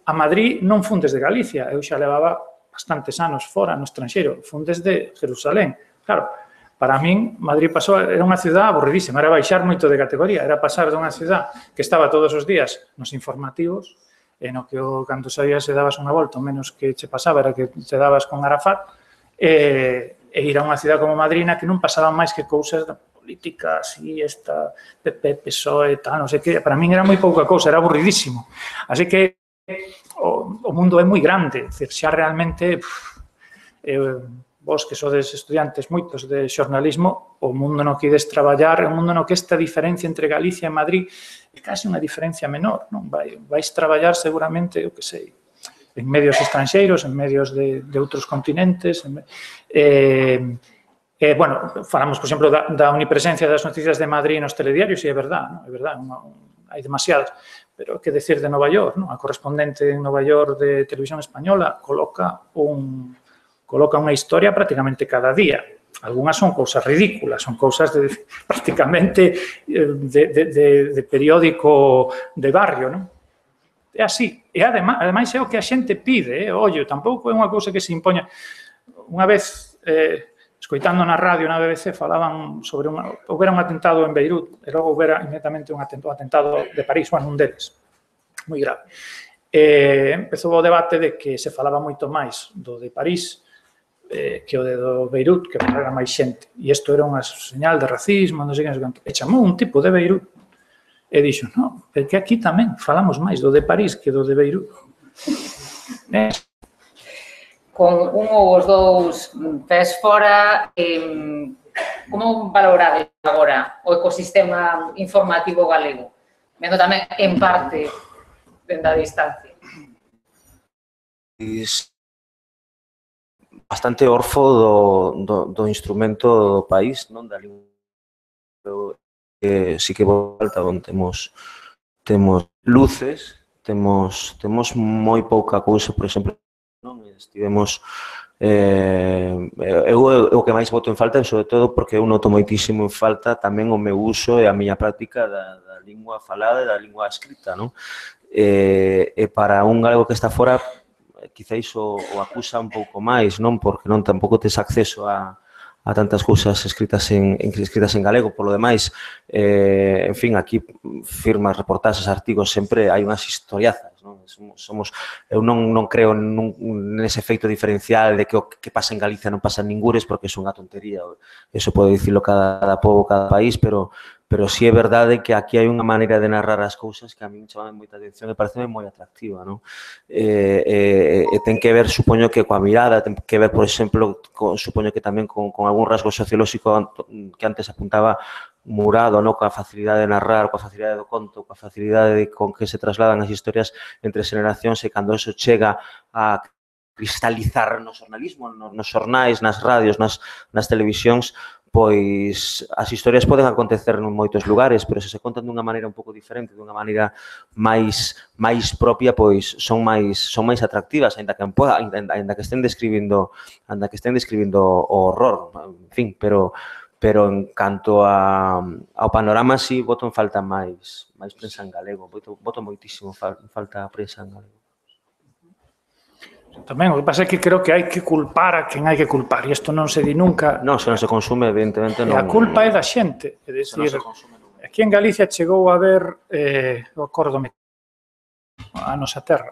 a Madrid non fun desde Galicia, eu xa levaba bastantes anos fora, no estranxeiro, fun desde Jerusalén. Claro, para min, Madrid era unha ciudad aburridísima, era baixar moito de categoría, era pasar dunha ciudad que estaba todos os días nos informativos, e no que cando saías e dabas unha volta, o menos que che pasaba era que te dabas con Arafat, e ir a unha ciudad como Madrid na que non pasaban máis que cousas da política, así, esta, PP, PSOE, tal, non sei que, para min era moi pouca cousa, era aburridísimo. Así que o mundo é moi grande, xa realmente vos que sodes estudiantes moitos de xornalismo, o mundo no que ides traballar, o mundo no que esta diferencia entre Galicia e Madrid é case unha diferencia menor, non? Vais traballar seguramente, eu que sei, en medios estranxeiros, en medios de outros continentes, bueno, falamos, por exemplo, da omnipresencia das noticias de Madrid nos telediarios, e é verdade, hai demasiadas. Pero que decir de Nova York, a correspondente en Nova York de Televisión Española coloca unha historia prácticamente cada día. Algúnas son cousas ridículas, son cousas prácticamente de periódico de barrio, non? É así. E ademais é o que a xente pide, ollo, tampouco é unha cousa que se impoña. Unha vez, escoitando na radio na BBC, falaban sobre houbera un atentado en Beirut e logo houbera inmediatamente un atentado de París, un deles, moi grave. Empezou o debate de que se falaba moito máis do de París que o de Beirut, que era máis xente. E isto era unha señal de racismo, non sei que, e chamou un tipo de Beirut e dixo, non, porque aquí tamén falamos máis do de París que do de Beirut. Con un ou os dous pés fora, como valorades agora o ecosistema informativo galego? Vendo tamén, en parte, dende a distancia. Bastante orfo do instrumento do país, non da lingua. Sí que volta onde temos luces, temos moi pouca cousa, por exemplo, estivemos o que máis boto en falta, sobre todo porque eu noto moitísimo en falta tamén o meu uso e a miña práctica da lingua falada e da lingua escrita, non? E para un galego que está fora, quizáis o acusa un pouco máis, non? Porque non tampouco tes acceso a cousas escritas en galego. Por lo demais, en fin, aquí firmas, reportaxes, artigos, sempre hai unhas historiazas, non? Eu non creo nese efeito diferencial de que o que pasa en Galicia non pasa en ningures, porque é unha tontería. Eso pode dicirlo cada pobo, cada país, pero sí é verdade que aquí hai unha maneira de narrar as cousas que a mí me chama moita atención e pareceme moi atractiva, non? E ten que ver, supoño que coa mirada, ten que ver, por exemplo, supoño que tamén con algún rasgo sociolóxico que antes apuntaba Murado, non? Coa facilidade de narrar, coa facilidade do conto, coa facilidade con que se trasladan as historias entre xeneracións, e cando eso chega a cristalizar no xornalismo, nos xornais, nas radios, nas televisións, pois as historias poden acontecer en moitos lugares, pero se se contan dunha maneira un pouco diferente, dunha maneira máis propia, pois son máis atractivas, aínda que estén describindo o horror, en fin, pero en canto ao panorama, si, boto en falta máis prensa en galego, boto moitísimo falta prensa en galego. Tamén, o que pasa é que creo que hai que culpar a quen hai que culpar, e isto non se di nunca. Non, se non se consume, evidentemente non. E a culpa é da xente, é dicir, aquí en Galicia chegou a haber, acórdome, a nosa terra,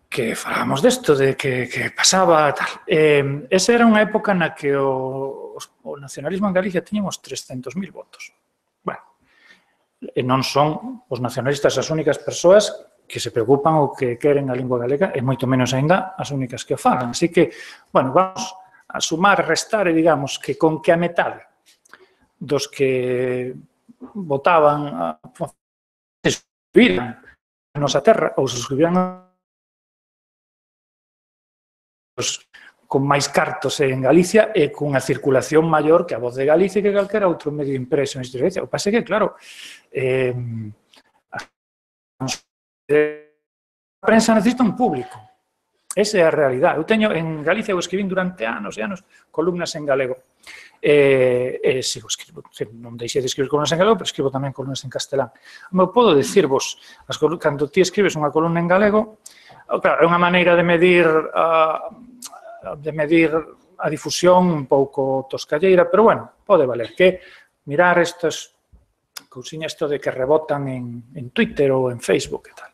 que falábamos desto, de que pasaba tal. Esa era unha época na que o nacionalismo en Galicia tiña uns 300.000 votos. Bueno, e non son os nacionalistas as únicas persoas que se preocupan ou que queren a lingua galega, e moito menos aínda as únicas que o falan. Así que, bueno, vamos a sumar, restar, e digamos que con que a metade dos que votaban se suscribiran a nosa terra ou se suscribiran con máis cartos en Galicia e cunha circulación maior que a Voz de Galicia e que calquera outro medio impreso en Galicia. O que pasa é que, claro, a prensa necesita un público. Esa é a realidade. Eu teño, en Galicia, eu escribín durante anos e anos columnas en galego. Sigo escribo, non deixei de escribir columnas en galego, pero escribo tamén columnas en castelán. Eu podo dicirvos, cando ti escribes unha columna en galego, claro, é unha maneira de medir a difusión un pouco toscalleira, pero, bueno, pode valer que mirar estas cousiñas de que rebotan en Twitter ou en Facebook e tal.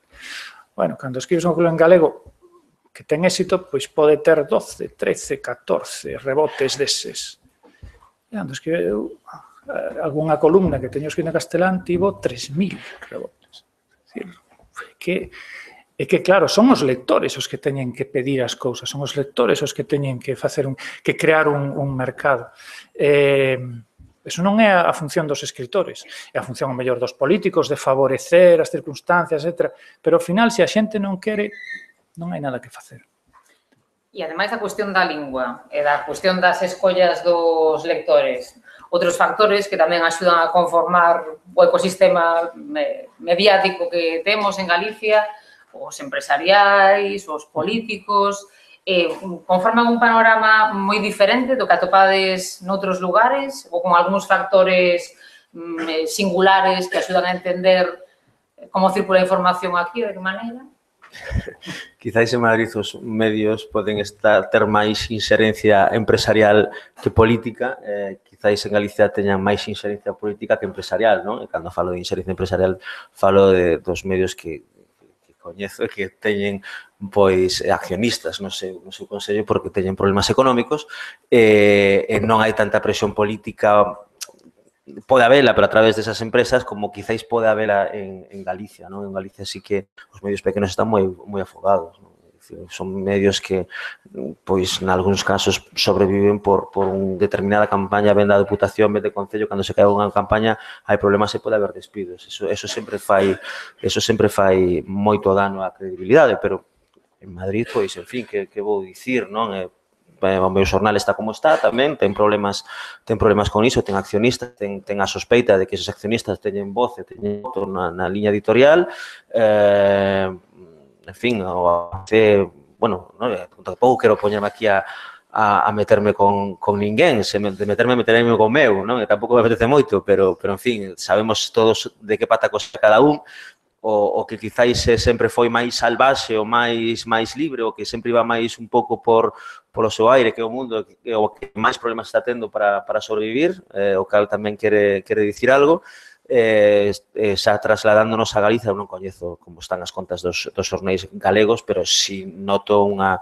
Bueno, cando escribes unha columna en galego que ten éxito, pois pode ter 12, 13, 14 rebotes deses. E cando escribeu algunha columna que teño escrito en castelán, tivo 3.000 rebotes. É que, claro, son os lectores os que teñen que pedir as cousas, son os lectores os que teñen que crear un mercado. Eso non é a función dos escritores, é a función, o mellor, dos políticos, de favorecer as circunstancias, etc. Pero, ao final, se a xente non quere, non hai nada que facer. E, ademais, a cuestión da lingua e da cuestión das escollas dos lectores, outros factores que tamén axudan a conformar o ecosistema mediático que temos en Galicia, os empresariais, os políticos, conforman un panorama moi diferente do que atopades noutros lugares ou con algúns factores singulares que axudan a entender como circula a información aquí, de que maneira? Quizáis en Madrid os medios poden ter máis inserencia empresarial que política, quizáis en Galicia teñan máis inserencia política que empresarial, non? E cando falo de inserencia empresarial falo dos medios que coñezo que teñen pois accionistas no seu consello porque teñen problemas económicos e non hai tanta presión política, pode habela, pero a través desas empresas como quizáis pode habela en Galicia, non? En Galicia sí que os medios pequenos están moi afogados, non? Son medios que, pois, nalgúns casos sobreviven por unha determinada campaña, ben da Deputación, ben de Concello, cando se cae unha campaña hai problemas e pode haber despidos. Eso sempre fai moito dano á credibilidade, pero en Madrid, pois, en fin, que vou dicir, non? O meu xornal está como está tamén, ten problemas con iso, ten accionistas, ten a sospeita de que esos accionistas teñen voz e teñen voto na liña editorial, en fin, bueno, tampouco quero poñerme aquí a meterme con ninguén, se meterme con meu, non? E tampouco me apetece moito, pero en fin, sabemos todos de que pata cosa cada un, o que quizáis sempre foi máis salvaxe ou máis libre, o que sempre iba máis un pouco polo seu aire que o mundo, o que máis problemas está tendo para sobrevivir, o cal tamén quere dicir algo. Xa trasladándonos a Galiza, eu non coñezo como están as contas dos xornais galegos, pero si noto unha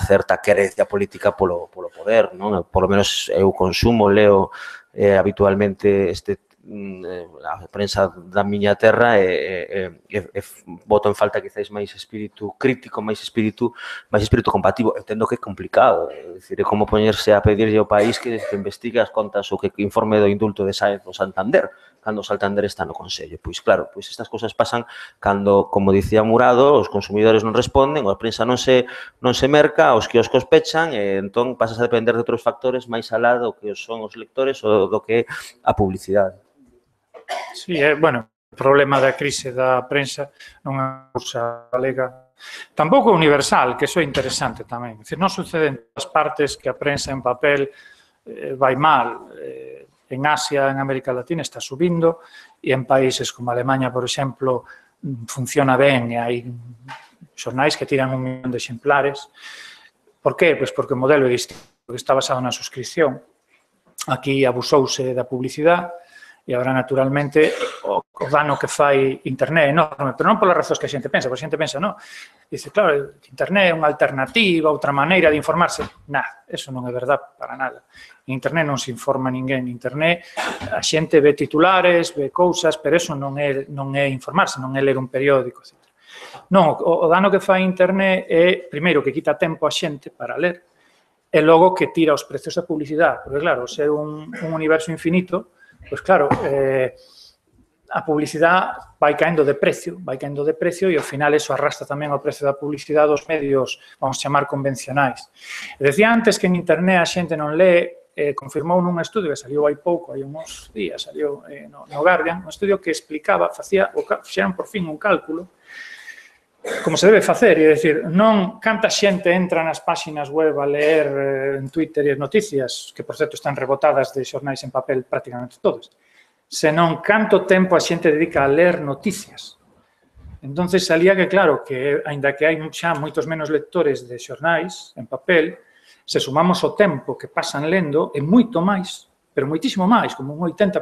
certa querencia política polo poder, non? Por lo menos eu consumo, leo habitualmente a prensa da miña terra e boto en falta quizáis máis espírito crítico, máis espírito compativo. Entendo que é complicado, é dicir, como poñerse a pedirlle ao país que investigue as contas ou que informe do indulto de Sáenz ou Santander, cando Santander está no Consello. Pois claro, pois estas cousas pasan cando, como dicía Murado, os consumidores non responden, a prensa non se merca, os quioscos pechan, e entón pasas a depender de outros factores máis alá do que son os lectores ou do que é a publicidade. Sí, bueno, o problema da crise da prensa non é unha cousa galega, tampouco universal, que iso é interesante tamén. É dicir, non sucede en todas partes que a prensa en papel vai mal. En Asia, en América Latina, está subindo, e en países como Alemania, por exemplo, funciona ben, e hai xornais que tiran 1 millón de exemplares. Por qué? Pois porque o modelo é distinto, porque está basado na suscripción. Aquí abusouse da publicidade, e agora, naturalmente, o dano que fai Internet é enorme, pero non polas razóns que a xente pensa, porque a xente pensa, non, dice, claro, Internet é unha alternativa, outra maneira de informarse. Nada, eso non é verdade para nada. En Internet non se informa ninguén. En Internet a xente ve titulares, ve cousas, pero eso non é informarse, non é ler un periódico, etc. Non, o dano que fai Internet é, primeiro, que quita tempo a xente para ler, e logo que tira os precios da publicidade, porque, claro, se é un universo infinito, pois claro, a publicidade vai caendo de precio e ao final eso arrastra tamén o precio da publicidade dos medios, vamos chamar, convencionais. Decía antes que en Internet a xente non lee, confirmou nun estudio que saliu hai pouco, hai uns días, saliu no Guardian, un estudio que explicaba, fixeran por fin un cálculo, como se debe facer, e dicir, non canta xente entra nas páxinas web a ler en Twitter e noticias, que, por certo, están rebotadas de xornais en papel prácticamente todas, senón canto tempo a xente dedica a ler noticias. Entón, salía que, claro, que, aínda que hai xa moitos menos lectores de xornais en papel, se sumamos o tempo que pasan lendo, é moito máis, pero moitísimo máis, como un 80%,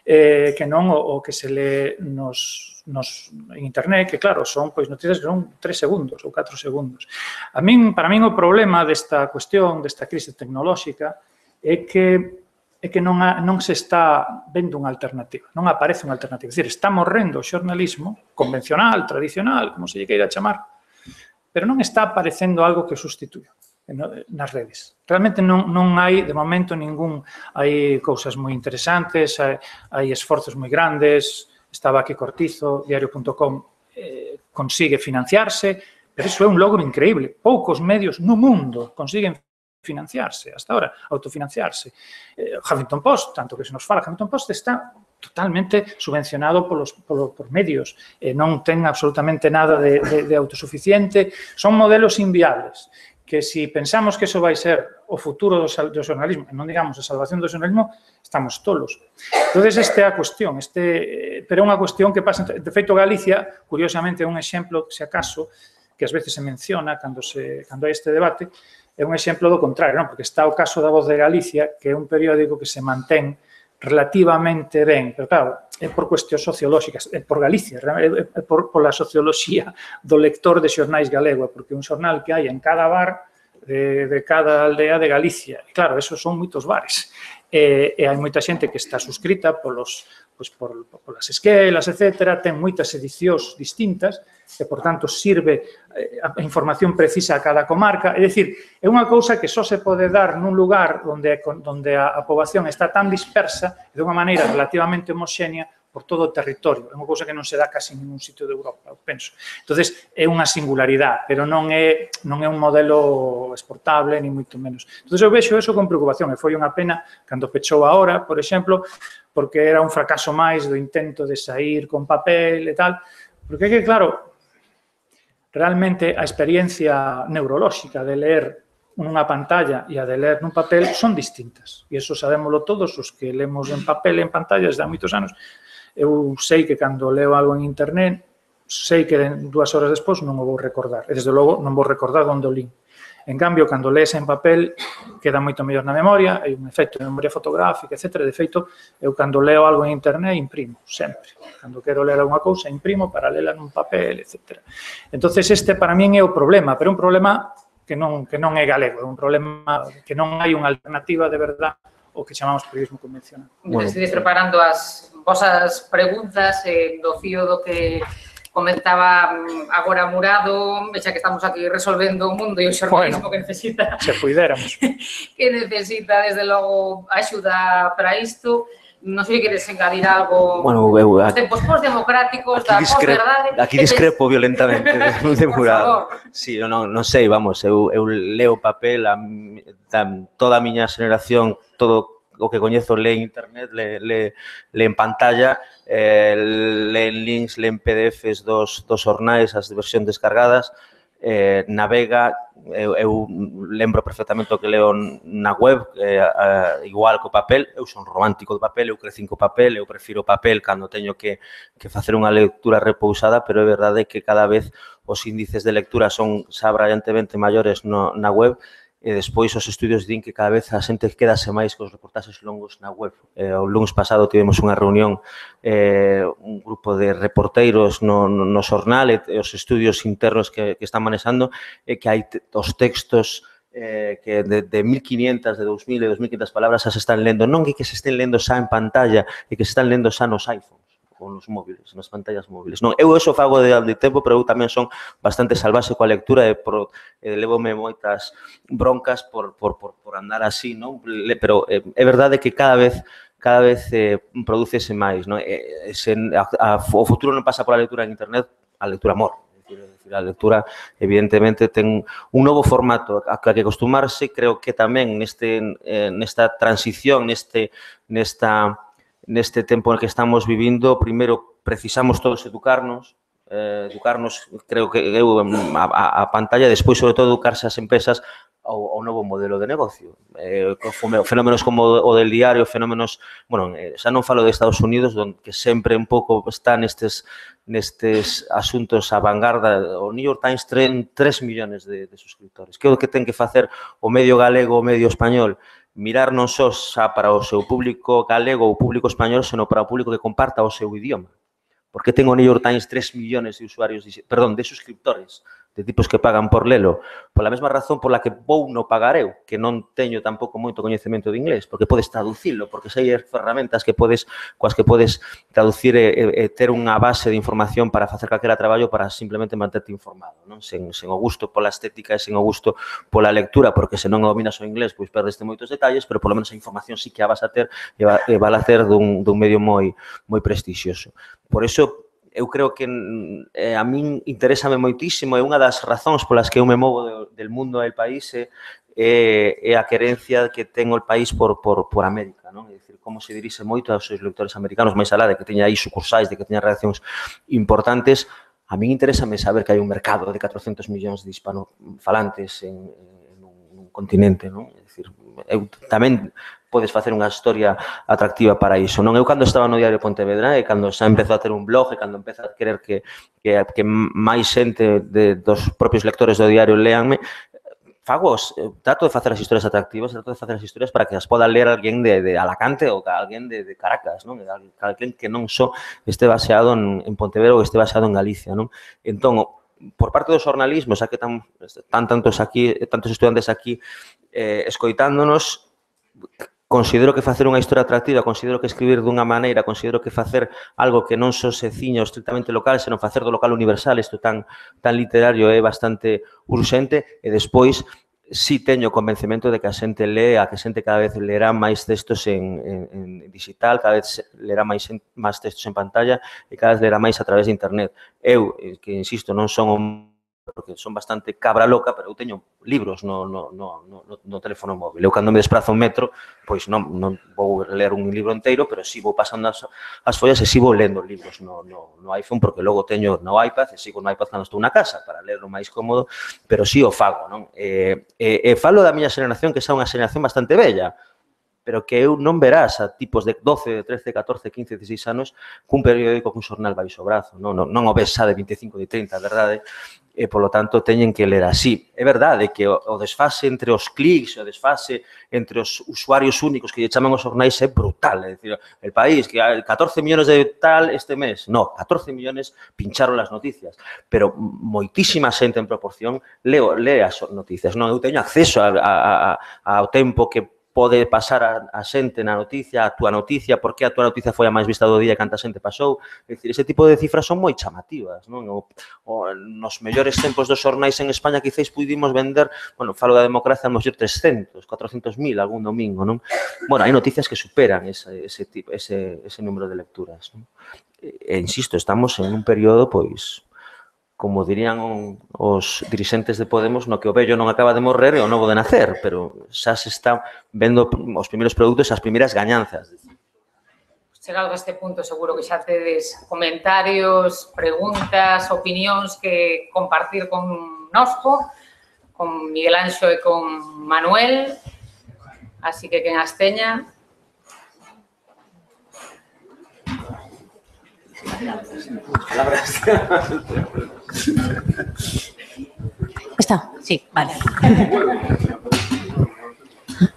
que non o que se lee en Internet, que, claro, son noticias que son 3 segundos ou 4 segundos. Para min, o problema desta cuestión, desta crise tecnolóxica, é que non se está vendo unha alternativa, non aparece unha alternativa. É dicir, está morrendo o xornalismo convencional, tradicional, como se lle queira chamar, pero non está aparecendo algo que sustituya nas redes. Realmente non hai, de momento, ningún. Hai cousas moi interesantes, hai esforzos moi grandes. Estaba aquí Cortizo, diario.com, consigue financiarse, pero iso é un logro increíble. Poucos medios no mundo consiguen financiarse, hasta ahora, autofinanciarse. Huffington Post, tanto que se nos fala, Huffington Post está totalmente subvencionado por medios, non ten absolutamente nada de autosuficiente, son modelos inviables, que si pensamos que eso vai ser o futuro do xornalismo, non digamos a salvación do xornalismo, estamos tolos. Entón, esta é a cuestión, pero é unha cuestión que pasa. De feito, Galicia, curiosamente, é un exemplo, se acaso, que ás veces se menciona cando hai este debate, é un exemplo do contrario, non? Porque está o caso da Voz de Galicia, que é un periódico que se mantén relativamente ben, pero claro, é por cuestións sociolóxicas, é por Galicia, é pola socioloxía do lector de xornais galego, porque un xornal que hai en cada bar de cada aldea de Galicia, e claro, esos son moitos bares, e hai moita xente que está suscrita polas esquelas, etc., ten moitas edicións distintas, e, por tanto, sirve a información precisa a cada comarca. É dicir, é unha cousa que só se pode dar nun lugar onde a poboación está tan dispersa de unha maneira relativamente homoxénea por todo o territorio. É unha cousa que non se dá casi en ningún sitio de Europa, eu penso. Entón, é unha singularidade, pero non é un modelo exportable, ni moito menos. Entón, eu vexo eso con preocupación, e foi unha pena cando pechou a Hora, por exemplo, porque era un fracaso máis do intento de sair con papel e tal, porque é que, claro, realmente a experiencia neurolóxica de ler nunha pantalla e a de ler nun papel son distintas. E iso sabémoslo todos os que lemos en papel e en pantalla desde há moitos anos. Eu sei que cando leo algo en Internet sei que 2 horas despois non o vou recordar. E, desde logo, non vou recordar onde o lín. En cambio, cando lees en papel, queda moito mellor na memoria, hai un efecto de memoria fotográfica, etc. De feito, eu cando leo algo en internet, imprimo, sempre. Cando quero ler alguna cousa, imprimo para lela nun papel, etc. Entonces, este para min é o problema, pero é un problema que non é galego, é un problema que non hai unha alternativa de verdade o que chamamos periodismo convencional. Estides preparando as vosas preguntas do fío do que comentaba agora Murado, xa que estamos aquí resolvendo o mundo e o xornalismo que necesita. Se puidéramos. Que necesita, desde logo, axuda para isto. Non sei se queres engadir algo. Bueno, os tempos post-democráticos, da posverdade. Aquí discrepo violentamente de Murado. Sí, non sei, vamos, eu leo papel, toda a miña xeración, todo o que coñezo lee en internet, lee en pantalla, lee en links, lee en PDFs dos xornais, as versións descargadas, navega, eu lembro perfectamente o que leo na web, igual co papel, eu son romántico do papel, eu crecín co papel, eu prefiro o papel cando teño que facer unha lectura repousada, pero é verdade que cada vez os índices de lectura son brillantemente maiores na web. E despois os estudios din que cada vez a xente quedase máis cos reportaxes longos na web. O lunes pasado tivemos unha reunión, un grupo de reporteiros no xornal e os estudios internos que están manexando, que hai os textos que de 1.500, de 2.000 e 2.500 palabras se están lendo, non que se estén lendo xa en pantalla e que se están lendo xa nos iPhones ou nos móviles, nas pantallas móviles. Non, eu eso fago de tempo, pero eu tamén son bastante salvaxe coa lectura e levome moitas broncas por andar así, non? Pero é verdade que cada vez prodúcese máis, non? O futuro non pasa pola lectura en internet, a lectura morre. A lectura, evidentemente, ten un novo formato a que acostumarse. Creo que tamén nesta transición, neste tempo en que estamos vivindo, primeiro precisamos todos educarnos, creo que a pantalla, despois, sobre todo, educarse as empresas ao novo modelo de negocio. Fenómenos como o del diario, fenómenos, bueno, xa non falo de Estados Unidos, que sempre un pouco está nestes asuntos a vanguarda. O New York Times ten 3 millones de suscriptores. Que é o que ten que facer o medio galego, o medio español? Mirar non só xa para o seu público galego ou público español, senón para o público que comparta o seu idioma. Porque ten o New York Times 3 millones de usuarios, de suscriptores, de tipos que pagan por lelo, pola mesma razón pola que vou no pagar eu, que non teño tampouco moito coñecemento de inglés, porque podes traducilo, porque sei as ferramentas coas que podes traducir e ter unha base de información para facer calquera traballo para simplemente manterte informado, non? Sen o gusto pola estética e sen o gusto pola lectura, porque se non dominas o inglés, pois perdeste moitos detalles, pero polo menos a información sí que a vas a ter e vas a ter dun medio moi prestixioso. Por iso, eu creo que a min interésame moitísimo, é unha das razóns polas que eu me movo del mundo ao país, é a querencia que ten o país por América, non? É dicir, como se dirixe moito aos seus lectores americanos, máis alá de que teña aí sucursais, de que teña redaccións importantes. A min interésame saber que hai un mercado de 400 millóns de hispanofalantes en un continente, non? É dicir, eu tamén podes facer unha historia atractiva para iso, non? Eu cando estaba no Diario Pontevedra e cando xa empezou a ter un blog e cando empezou a querer que máis xente dos propios lectores do diario leanme, trato de facer as historias atractivas, trato de facer as historias para que as poda ler alguén de Alacante ou alguén de Caracas, non? Alguén que non só este baseado en Pontevedra ou este baseado en Galicia, non? Entón, por parte do xornalismo, xa que están tantos estudantes aquí escoitándonos, considero que facer unha historia atractiva, considero que escribir dunha maneira, considero que facer algo que non só se ciña estrictamente local, senón facer do local universal, isto tan literario, é bastante urxente. E despois, si teño convencemento de que a xente lea, que a xente cada vez lerá máis textos en digital, cada vez lerá máis textos en pantalla e cada vez lerá máis a través de internet. Eu, que insisto, non son porque son bastante cabra loca, pero eu teño libros no teléfono móvil. Eu, cando me desprazo un metro, pois non vou ler un libro inteiro, pero si vou pasando as follas e si vou lendo libros no iPhone, porque logo teño no iPad, e sigo no iPad cando estou na casa, para lerlo máis cómodo, pero si o fago, non? E falo da miña xeración, que xa é unha xeración bastante bella, pero que eu non verás a tipos de 12, 13, 14, 15, 16 anos cun periódico cun xornal baixo o brazo, non o ves xa de 25, de 30, a verdade, e, polo tanto, teñen que ler así. É verdade que o desfase entre os clics, o desfase entre os usuarios únicos que lle chaman os xornais é brutal. É dicir, el país, que hai 14 millones de tal este mes. No, 14 millones pincharon as noticias. Pero moitísima xente en proporción lee as noticias. Non, eu teño acceso ao tempo que pode pasar a xente na noticia, a túa noticia, porque a túa noticia foi a máis vista do día e canta xente pasou. É dicir, ese tipo de cifras son moi chamativas, non? Nos mellores tempos dos xornais en España quizás pudimos vender, bueno, falo da democracia, a mellor 300, 400.000 algún domingo, non? Bueno, hai noticias que superan ese número de lecturas, non? E insisto, estamos en un período, pois, como dirían os dirixentes de Podemos, no que o vello non acaba de morrer e o novo de nacer, pero xa se están vendo os primeiros produtos e as primeiras gañanzas. Chegado a este punto, seguro que xa tedes comentarios, preguntas, opinións que compartir con nosco, con Miguel Anxo e con Manuel, así que quen as teña. Palabras. Está, sí, vale.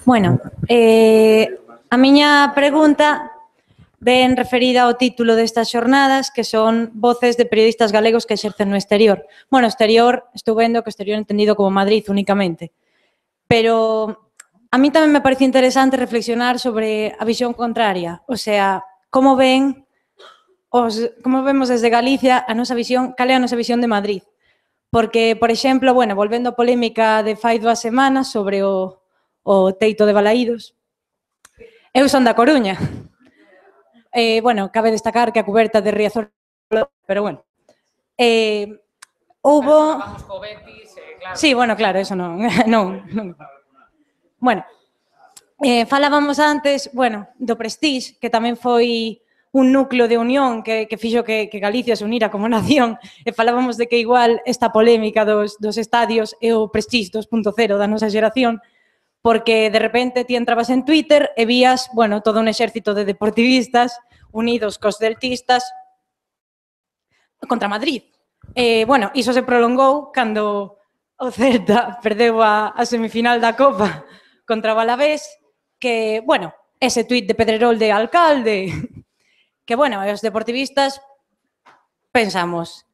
Bueno, a miña pregunta ven referida ao título destas xornadas, que son voces de periodistas galegos que exercen no exterior. Bueno, exterior, estou vendo que exterior entendido como Madrid únicamente. Pero a mí tamén me parece interesante reflexionar sobre a visión contraria. O sea, como vemos desde Galicia a nosa visión, cal é a nosa visión de Madrid. Porque, por exemplo, bueno, volvendo á polémica de fai 2 semanas sobre o teito de Balaídos, eu son da Coruña. Bueno, cabe destacar que a cuberta de Riazor, pero bueno. Houbo... Vamos co Betis, claro. Sí, bueno, claro, eso non. Bueno, falábamos antes, bueno, do Prestige, que tamén foi un núcleo de unión que fixo que Galicia se unira como nación, e falábamos de que igual esta polémica dos estadios é o Prestige 2.0 da nosa xeración, porque de repente ti entrabas en Twitter e vías, bueno, todo un exército de deportivistas unidos cos celtistas contra Madrid. Bueno, iso se prolongou cando o Celta perdeu a semifinal da Copa contra o Alavés, que, bueno, ese tuit de Pedrerol de alcalde, que, bueno, os deportivistas pensamos,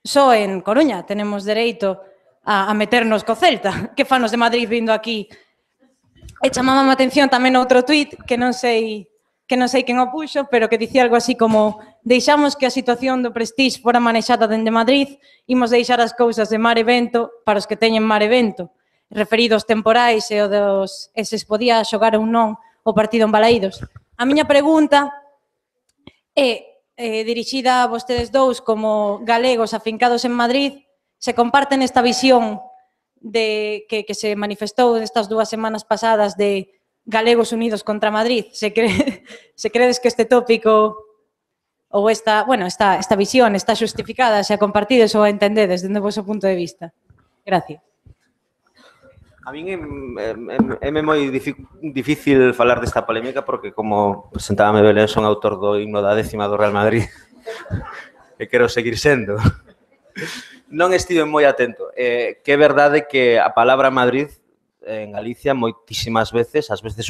só en Coruña tenemos dereito a meternos co Celta, que fanos de Madrid vindo aquí. E chamaba a atención tamén outro tuit que non sei quen o puxo, pero que dicía algo así como: deixamos que a situación do Prestige fora manexada dende Madrid, imos deixar as cousas de mar e vento para os que teñen mar e vento, referido aos temporais e se podía xogar ou non o partido en Balaídos. A miña pregunta é dirixida a vostedes dous como galegos afincados en Madrid, se comparten esta visión de que se manifestou estas 2 semanas pasadas de galegos unidos contra Madrid. Se credes que este tópico ou esta visión está xustificada, se a compartides ou a entendedes dende o vosso punto de vista. Gracias. A min é moi difícil falar desta polémica porque, como presentábame Belén, son autor do himno da 10ª do Real Madrid e quero seguir sendo. Non estive moi atento. Que é verdade que a palabra Madrid en Galicia moitísimas veces, ás veces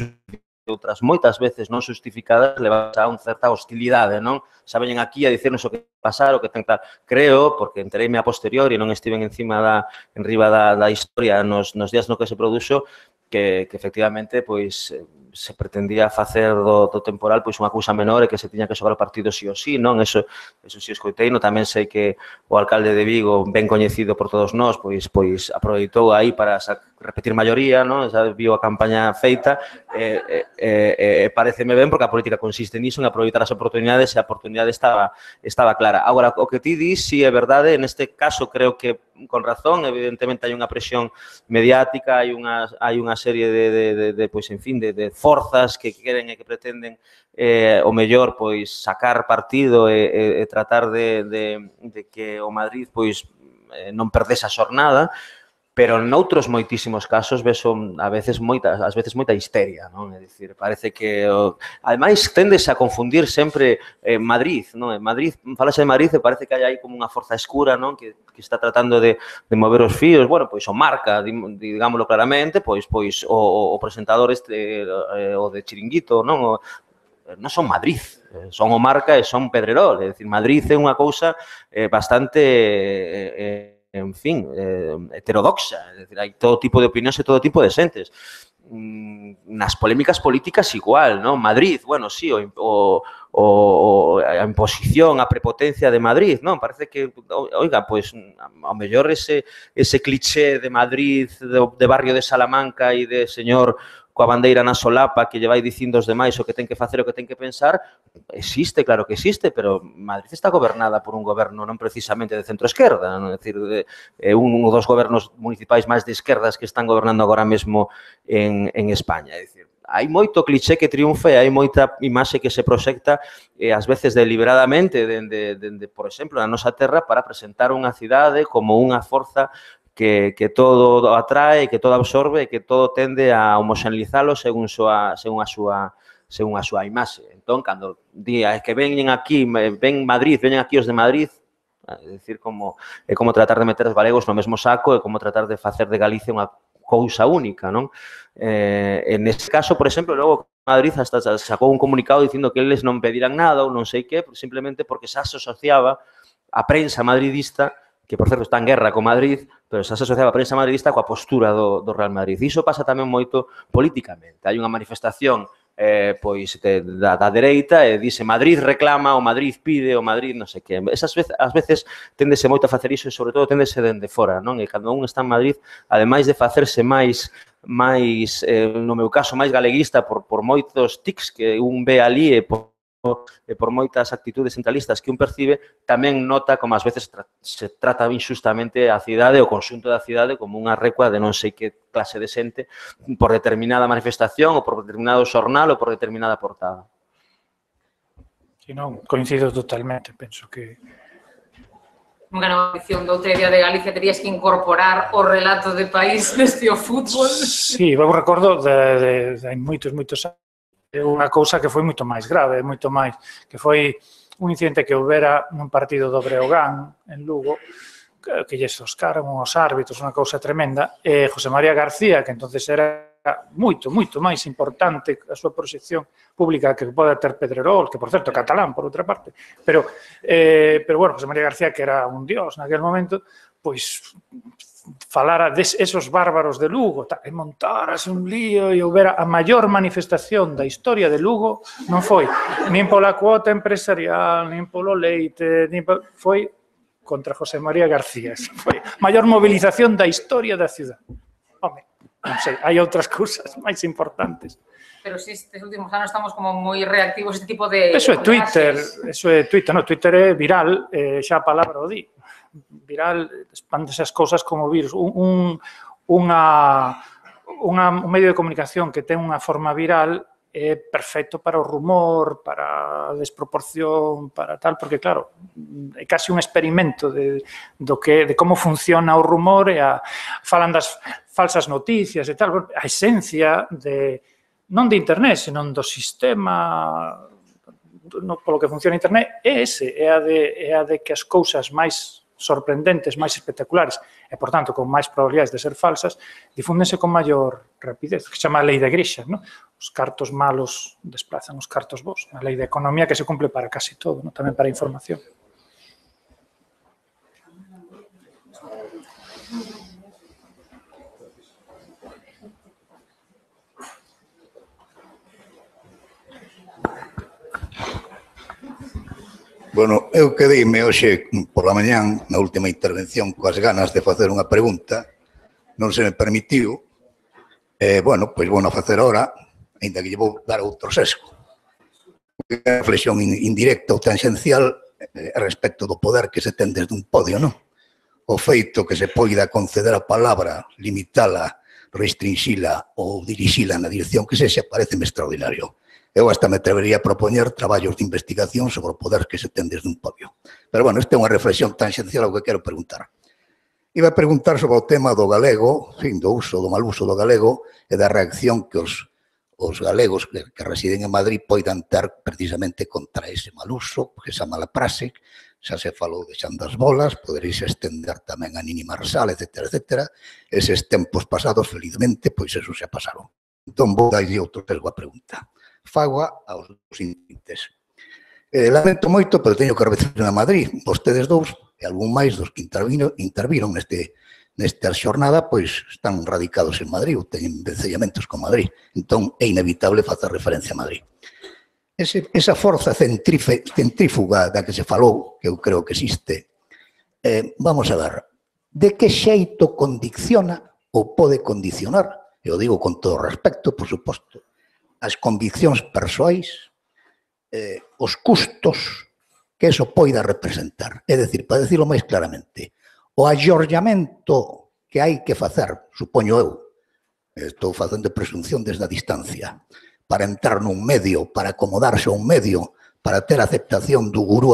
outras moitas veces non justificadas, leva a unha certa hostilidade, non? Xa veñen aquí a dicernos o que pasar, o que ten tal. Creo, porque entereime a posteriori e non estiven enriba da historia nos días no que se produxo, que efectivamente, pois, se pretendía facer do temporal pois unha cousa menor e que se tiña que xogar o partido sí ou sí, non? Eso si escoitei, tamén sei que o alcalde de Vigo, ben coñecido por todos nós, pois aproveitou aí para repetir maioría, non? Xa viu a campaña feita e pareceme ben porque a política consiste niso, en aproveitar as oportunidades e a oportunidade estaba clara. Agora, o que ti dis, si é verdade, neste caso creo que con razón, evidentemente hai unha presión mediática, hai unha serie de pois, en fin, de forzas que queren e que pretenden o mellor pois sacar partido e tratar de que o Madrid pois non perdese a xornada. pero noutros moitísimos casos veso ás veces moita histeria, non? É dicir, parece que ademais tendes a confundir sempre Madrid, non? Madrid, falase de Madrid e parece que hai aí como unha forza escura, non? Que está tratando de mover os fíos. Bueno, pois o Marca, digámoslo claramente, pois o presentador o de Chiringuito, non? Non son Madrid, son o Marca e son Pedrerol. É dicir, Madrid é unha cousa bastante en fin, heterodoxa. É dicir, hai todo tipo de opinións e todo tipo de xentes. Nas polémicas políticas igual, non? Madrid, bueno, sí, a imposición, a prepotencia de Madrid, non? Parece que, oiga, pois, ao mellor ese cliché de Madrid, de barrio de Salamanca e de señor coa bandeira na solapa que lle vai dicindo aos demais o que ten que facer, o que ten que pensar, existe, claro que existe, pero Madrid está gobernada por un goberno non precisamente de centro-esquerda, non? É dicir, un dos gobernos municipais máis de esquerdas que están gobernando agora mesmo en España. É dicir, hai moito cliché que triunfa e hai moita imaxe que se proxecta ás veces deliberadamente dende, por exemplo, na nosa terra para presentar unha cidade como unha forza que todo atrae, que todo absorbe, que todo tende a homoxeneizalo según a súa imaxe. Entón, cando di que veñen aquí, veñen aquí os de Madrid, é dicir, é como tratar de meter os galegos no mesmo saco, é como tratar de facer de Galicia unha cousa única, non? En este caso, por exemplo, logo Madrid hasta sacou un comunicado dicindo que eles non pedirán nada ou non sei que, simplemente porque xa se asociaba a prensa madridista, que, por certo, está en guerra con Madrid, pero xa se asociaba a prensa madridista coa postura do Real Madrid. E iso pasa tamén moito políticamente. Hai unha manifestación da dereita e dice Madrid reclama, o Madrid pide, o Madrid non sei que. Ás veces tendese moito a facer iso e, sobre todo, tendese dende fora, non? E cando un está en Madrid, ademais de facerse máis, no meu caso, máis galeguista por moitos tics que un ve ali e por moitas actitudes centralistas que un percibe, tamén nota como ás veces se trata injustamente a cidade, o conxunto da cidade, como unha recua de non sei que clase de xente por determinada manifestación ou por determinado xornal ou por determinada portada. Si non, coincido totalmente, penso que Unha nova edición da outra idea de Galicia terías que incorporar o relato de país neste o fútbol. Sí, eu recordo de moitos anos unha cousa que foi moito máis grave, moito máis, que foi un incidente que houbera nun partido do Breogán, en Lugo, que lles toscaron os árbitros, unha cousa tremenda, e José María García, que entonces era moito máis importante a súa proxección pública que pode ter Pedrerol, que, por certo, é catalán, por outra parte, pero bueno, José María García, que era un dios naquele momento, pois falara esos bárbaros de Lugo, e montaras un lío e houbera a maior manifestación da historia de Lugo, non foi nin pola cuota empresarial, nin polo leite, foi contra José María García. Foi a maior movilización da historia da cidade. Home, non sei, hai outras cousas máis importantes. Pero si estes últimos anos estamos como moi reactivos este tipo de... Eso é Twitter, no, Twitter é viral, xa a palabra o di. Viral, expándese as cousas como virus. Un medio de comunicación que ten unha forma viral é perfecto para o rumor, para a desproporción, para tal, porque, claro, é casi un experimento de como funciona o rumor e falan das falsas noticias e tal. A esencia non de internet, senón do sistema polo que funciona internet é a de que as cousas máis sorprendentes, máis espectaculares e, por tanto, con máis probabilidades de ser falsas, difúndense con maior rapidez, que se chama a lei de Grisha, non? Os cartos malos desplazan os cartos bons. A lei de economía que se cumple para casi todo, non? Tamén para a información. Bueno, eu quedeime hoxe pola mañán na última intervención coas ganas de facer unha pregunta, non se me permitiu, bueno, pois vou a facer ahora, ainda que lle vou dar outro sesgo. Unha reflexión indirecta ou tangencial respecto do poder que se ten desde un podio, non? O feito que se poida conceder a palabra, limitala, restringila ou dirixila na dirección que sexa, pareceme extraordinario. Eu hasta me atrevería a propoñer traballos de investigación sobre o poder que se ten desde un podio. Pero, bueno, esta é unha reflexión tangencial ao que quero preguntar. Iba a preguntar sobre o tema do galego, do mal uso do galego e da reacción que os galegos que residen en Madrid poidan ter precisamente contra ese mal uso, esa mala praxe. Xa se falou de Xan das Bolas, poderéis estender tamén a Nini Marsal, etc. Eses tempos pasados, felizmente, pois eso xa pasaron. Entón, vou darlle outra pregunta. Fagoa aos dos incidentes. Lamento moito, pero teño que reflexionar a Madrid. Vostedes dous e algún máis dos que interviron nesta xornada, pois están radicados en Madrid ou teñen vencellamentos con Madrid. Entón, é inevitable facer referencia a Madrid. Esa forza centrífuga da que se falou, que eu creo que existe, vamos a ver, de que xeito condiciona ou pode condicionar, eu digo con todo respecto, por suposto, as conviccións persoais, os custos que eso poida representar. É dicir, para decirlo máis claramente, o ayorllamento que hai que facer, supoño eu, estou facendo presunción desde a distancia, para entrar nun medio, para acomodarse a un medio, para ter aceptación do gurú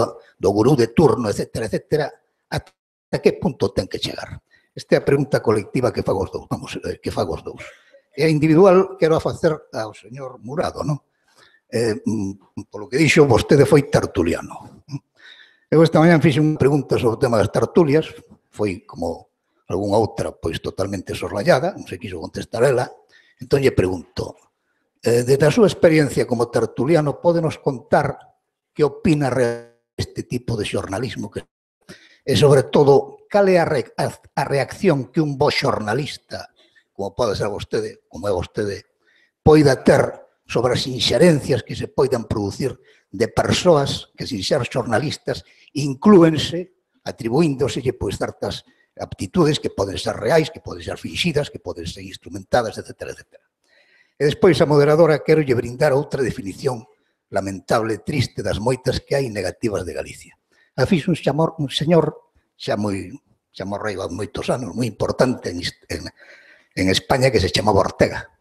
de turno, etc., ata que punto ten que chegar? Esta é a pregunta colectiva que fago os dous. E a individual quero facer ao señor Murado, non? Polo que dixo, vostede foi tertuliano. Eu esta mañá fixe unha pregunta sobre o tema das tertulias, foi como algunha outra, pois totalmente soslayada, non se quiso contestar ela, entón lle pregunto, desde a súa experiencia como tertuliano, pódenos contar que opina este tipo de xornalismo e, sobre todo, cal é a reacción que un bo xornalista, como pode ser vostede, como é vostede, poida ter sobre as inxerencias que se poidan producir de persoas que, sin ser xornalistas, inclúense atribuíndoselle pois certas aptitudes que poden ser reais, que poden ser finxidas, que poden ser instrumentadas, etc. E despois a moderadora quero lle brindar outra definición lamentable, triste, das moitas que hai negativas de Galicia. A fixo un señor xa morreu há moitos anos, moi importante en España, que se chamaba Ortega,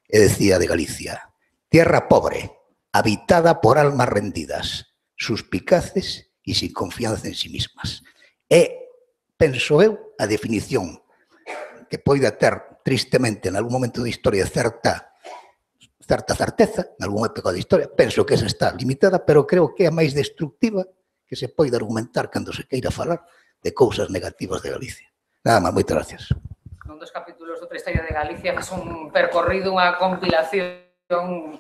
e decía de Galicia: tierra pobre, habitada por almas rendidas, suspicaces e sin confianza en sí mismas. É, penso eu, a definición que poida ter, tristemente, en algún momento da historia, certa certeza, en algún época da historia, penso que esa está limitada, pero creo que é a máis destructiva que se poida argumentar cando se queira falar de cousas negativas de Galicia. Nada máis, moitas gracias. Nun dos capítulos de outra historia de Galicia faz un percorrido, unha compilación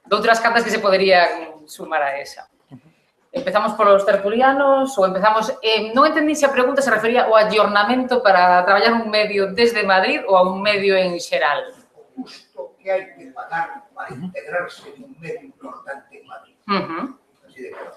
de outras cartas que se poderían sumar a esa. Empezamos polos tertulianos ou empezamos... non entendí se a pregunta se refería ao ayornamento para traballar un medio desde Madrid ou a un medio en xeral. O custo que hai que pagar para integrarse en un medio importante en Madrid. Así de claro.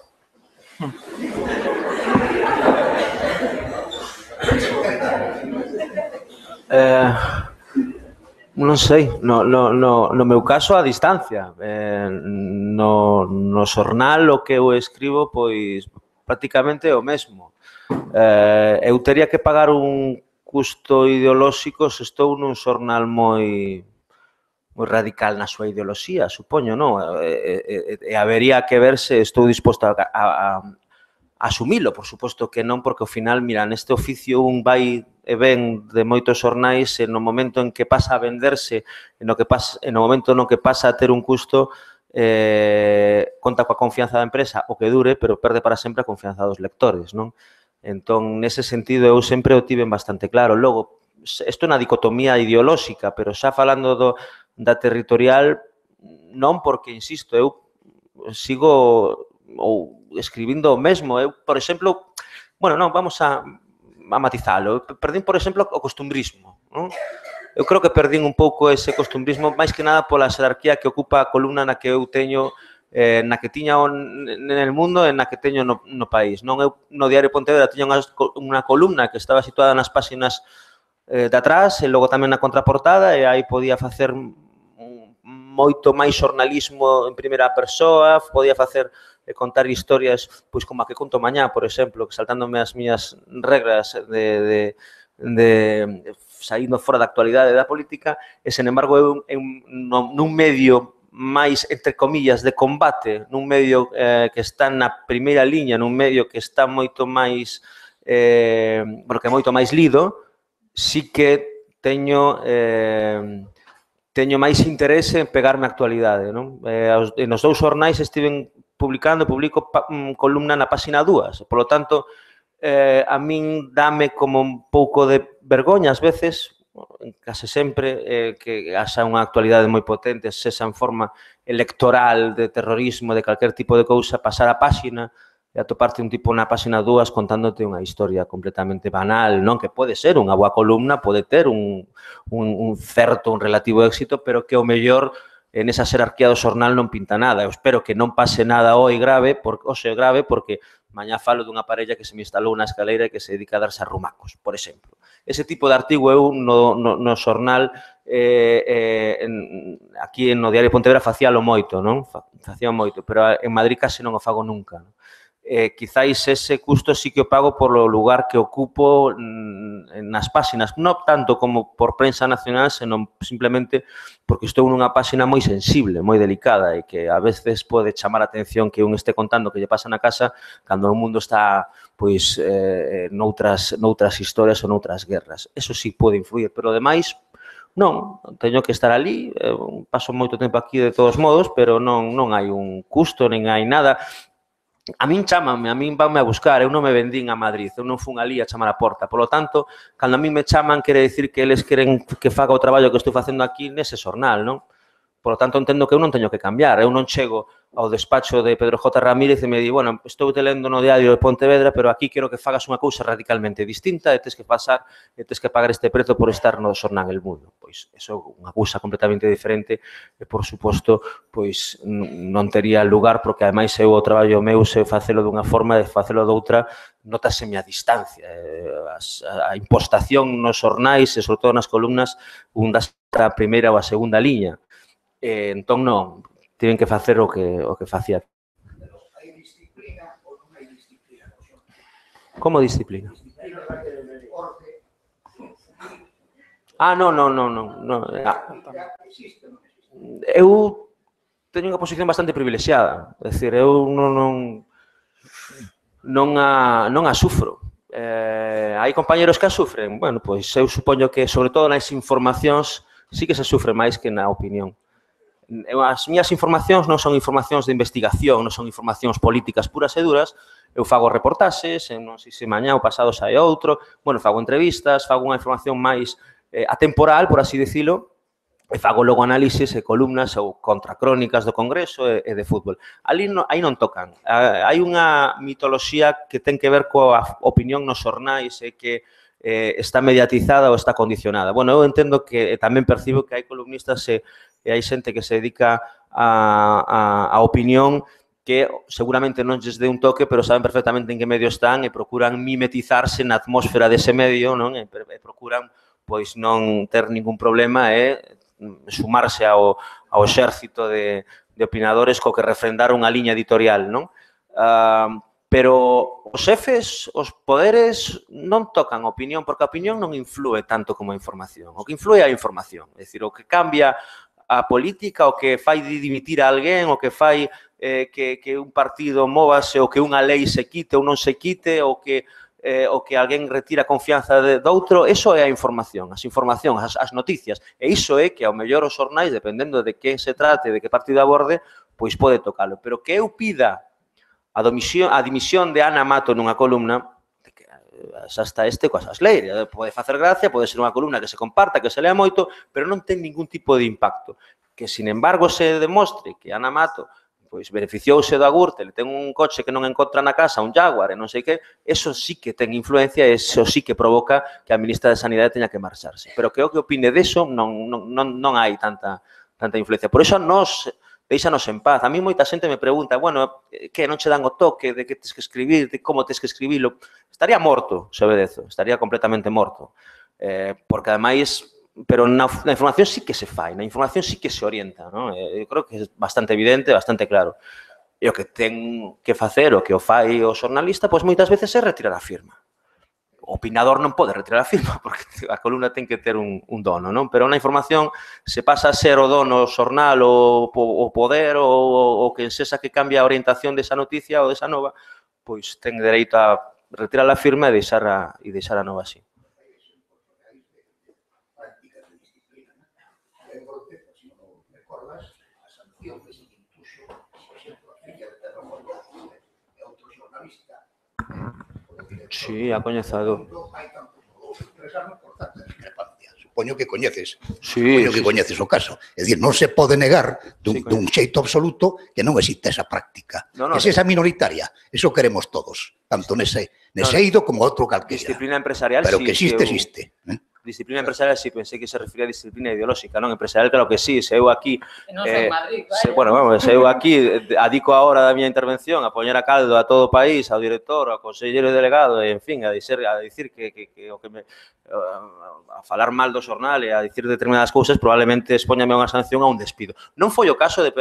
Non sei, no meu caso a distancia. No xornal o que eu escribo, pois prácticamente é o mesmo. Eu teria que pagar un custo ideolóxico se estou nun xornal moi radical na súa ideoloxía, supoño, non? E habería que ver se estou disposto a asumilo, por suposto que non, porque ao final, mira, neste oficio un vai e ven de moitos xornais e no momento en que pasa a venderse, no momento no que pasa a ter un custo, conta coa confianza da empresa, o que dure, pero perde para sempre a confianza dos lectores, non? Entón, nese sentido, eu sempre o tiven bastante claro. Logo, isto é unha dicotomía ideolóxica, pero xa falando da territorial, non, porque, insisto, eu sigo ou escribindo o mesmo. Eu, por exemplo, bueno, non, vamos a matizalo. Perdín, por exemplo, o costumbrismo, non? Eu creo que perdín un pouco ese costumbrismo, máis que nada pola xerarquía que ocupa a columna na que eu teño, na que tiña en el mundo e na que teño no país. Non, eu no Diario Pontevedra tiña unha columna que estaba situada nas páxinas de atrás e logo tamén na contraportada, e aí podía facer moito máis xornalismo en primeira persoa, podía facer contar historias, pois como a que conto mañá, por exemplo, saltándome as miñas regras de saindo fora da actualidade da política, e, sen embargo, nun medio máis, entre comillas, de combate, nun medio que está na primeira liña, nun medio que está moito máis, bueno, que é moito máis lido, sí que teño máis interese en pegarme a actualidade, non? Nos dous xornais publico columna na páxina 2, polo tanto, a min dame como un pouco de vergoña ás veces, case sempre, que haxa unha actualidade moi potente, sexa en forma electoral, de terrorismo, de calquer tipo de cousa, pasar a páxina e atoparte un tipo na páxina 2 contándote unha historia completamente banal, non? Que pode ser unha boa columna, pode ter un relativo éxito, pero que o mellor nesa xerarquía do xornal non pinta nada. Eu espero que non pase nada hoxe grave, porque mañá falo dunha parella que se me instalou na escaleira e que se dedica a darse arrumacos, por exemplo. Ese tipo de artigo eu no xornal aquí no Diario de Pontevedra facíalo moito, non? Facía moito, pero en Madrid case non o fago nunca, non? Quizáis ese custo sí que o pago por o lugar que ocupo nas páxinas, non tanto como por prensa nacional, senón simplemente porque estou nunha páxina moi sensible, moi delicada e que a veces pode chamar a atención que un este contando que lle pasa na casa cando o mundo está pois noutras historias ou noutras guerras. Eso sí pode influir, pero ademais non, teño que estar ali, paso moito tempo aquí de todos modos, pero non hai un custo, nen hai nada. A min chamanme, a min vanme a buscar, eu non me vendín a Madrid, eu non fun ali a chamar a porta. Polo tanto, cando a min me chaman, quere dicir que eles queren que faga o traballo que estou facendo aquí nese xornal, non? Polo tanto, entendo que eu non teño que cambiar. Eu non chego ao despacho de Pedro J. Ramírez e me di, bueno, estou te lendo no Diario de Pontevedra, pero aquí quero que fagas unha cousa radicalmente distinta e tes que pagar este prezo por estar no xornal El Mundo. Pois, eso é unha cousa completamente diferente e, por suposto, pois non tería lugar, porque, ademais, o traballo meu se facelo dunha forma e facelo doutra, nótaseme a distancia. A impostación nos xornais e, sobre todo, nas columnas, un das a primeira ou a segunda liña. Entón, non, tiven que facer o que facía. Hai disciplina ou non hai disciplina? Como disciplina? Non. Eu teño unha posición bastante privilexiada. É dicir, eu non a sufro. Hai compañeros que a sufren. Bueno, pois eu supoño que, sobre todo nas informacións, sí que se sufre máis que na opinión. As miñas informacións non son informacións de investigación, non son informacións políticas puras e duras. Eu fago reportaxes, non sei se mañá ou pasado sai outro, bueno, fago entrevistas, fago unha información máis atemporal, por así dicilo, e fago logo análisis e columnas ou contracrónicas do Congreso e de fútbol. Aí non tocan. Hai unha mitoloxía que ten que ver coa opinión nos xornais e que está mediatizada ou está condicionada. Bueno, eu entendo que tamén percibo que hai columnistas e hai xente que se dedica a opinión que seguramente non lles dé un toque, pero saben perfectamente en que medio están e procuran mimetizarse na atmósfera dese medio, non? E procuran pois non ter ningún problema e sumarse ao exército de opinadores co que refrendar unha liña editorial, non? Pero os xefes, os poderes non tocan a opinión, porque a opinión non influe tanto como a información. O que influe é a información, é dicir, o que cambia a política, o que fai dimitir a alguén, o que fai que un partido móvase, o que unha lei se quite ou non se quite, o que alguén retira confianza doutro, eso é a información, as informacións, as noticias. E iso é que, ao mellor, os xornais, dependendo de que se trate, de que partido aborde, pois pode tocalo. Pero que eu pida a dimisión de Ana Mato nunha columna, xa está coas asleiras, pode facer gracia, pode ser unha columna que se comparta, que se lea moito, pero non ten ningún tipo de impacto. Que, sin embargo, se demostre que Ana Mato pois beneficiouse do Agurte, ten un coche que non encontra na casa, un Jaguar e non sei que, eso sí que ten influencia e eso sí que provoca que a ministra de Sanidade teña que marcharse. Pero que o que opine deso non hai tanta influencia. Por iso deixanos en paz. A mí moita xente me pregunta, bueno, que non che dan o toque de que tes que escribir, de como tes que escribilo. Estaría morto, se obedezo, estaría completamente morto. Porque, ademais, pero na información sí que se fai, na información sí que se orienta, non? Eu creo que é bastante evidente, bastante claro. E o que ten que facer, o que o fai o xornalista, pois moitas veces é retirar a firma. O opinador non pode retirar a firma, porque a columna ten que ter un dono, non? Pero na información se pasa a ser o dono o xornal, o poder, o que sexa que cambia a orientación desa noticia ou desa nova, pois ten dereito a retirar a firma e deixar a nova así. Sí, ha coñezado. Supoño que coñeces. Sí, Supoño que coñeces o caso. É dicir, non se pode negar dun xeito absoluto que non existe esa práctica. Es esa minoritaria. Eso queremos todos. Tanto nese eido como outro calquera. Disciplina empresarial, pero sí. Que existe, existe. Disciplina empresarial, sí, pensei que se refería a disciplina ideolóxica, non? Empresarial, claro que sí, se eu aquí... Non sei Madrid, se eu aquí adico a hora da miña intervención a poñer a caldo a todo o país, ao director, ao conselleiro delegado, en fin, a dicir que o que me... a falar mal do xornal e a dicir determinadas cousas, probablemente expóñame a unha sanción a un despido. Non foi o caso de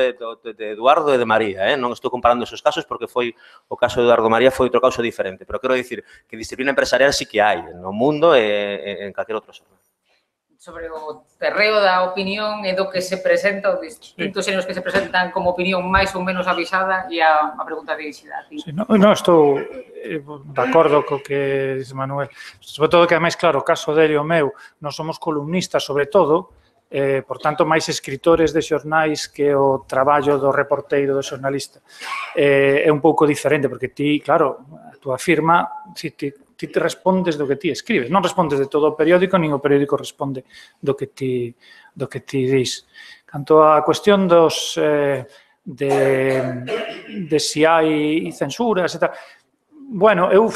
Eduardo e de María, non estou comparando esos casos porque foi o caso de Eduardo María foi outro caso diferente, pero quero dicir que disciplina empresarial sí que hai no mundo e en calquer outro xornal. Sobre o terreo da opinión e do que se presenta, os distintos xéneros que se presentan como opinión máis ou menos avisada e a pregunta dirixida a ti. Sí, non estou de acordo co que dice Manuel. Sobre todo que, ademais, claro, o caso dele e o meu, non somos columnistas, sobre todo, por tanto, máis escritores de xornais que o traballo do reporteiro, do xornalista. É un pouco diferente, porque ti, claro, a túa firma, si ti te respondes do que ti escribes. Non respondes de todo o periódico, nin o periódico responde do que ti dis. Canto a cuestión dos de si hai censuras e tal, bueno, eu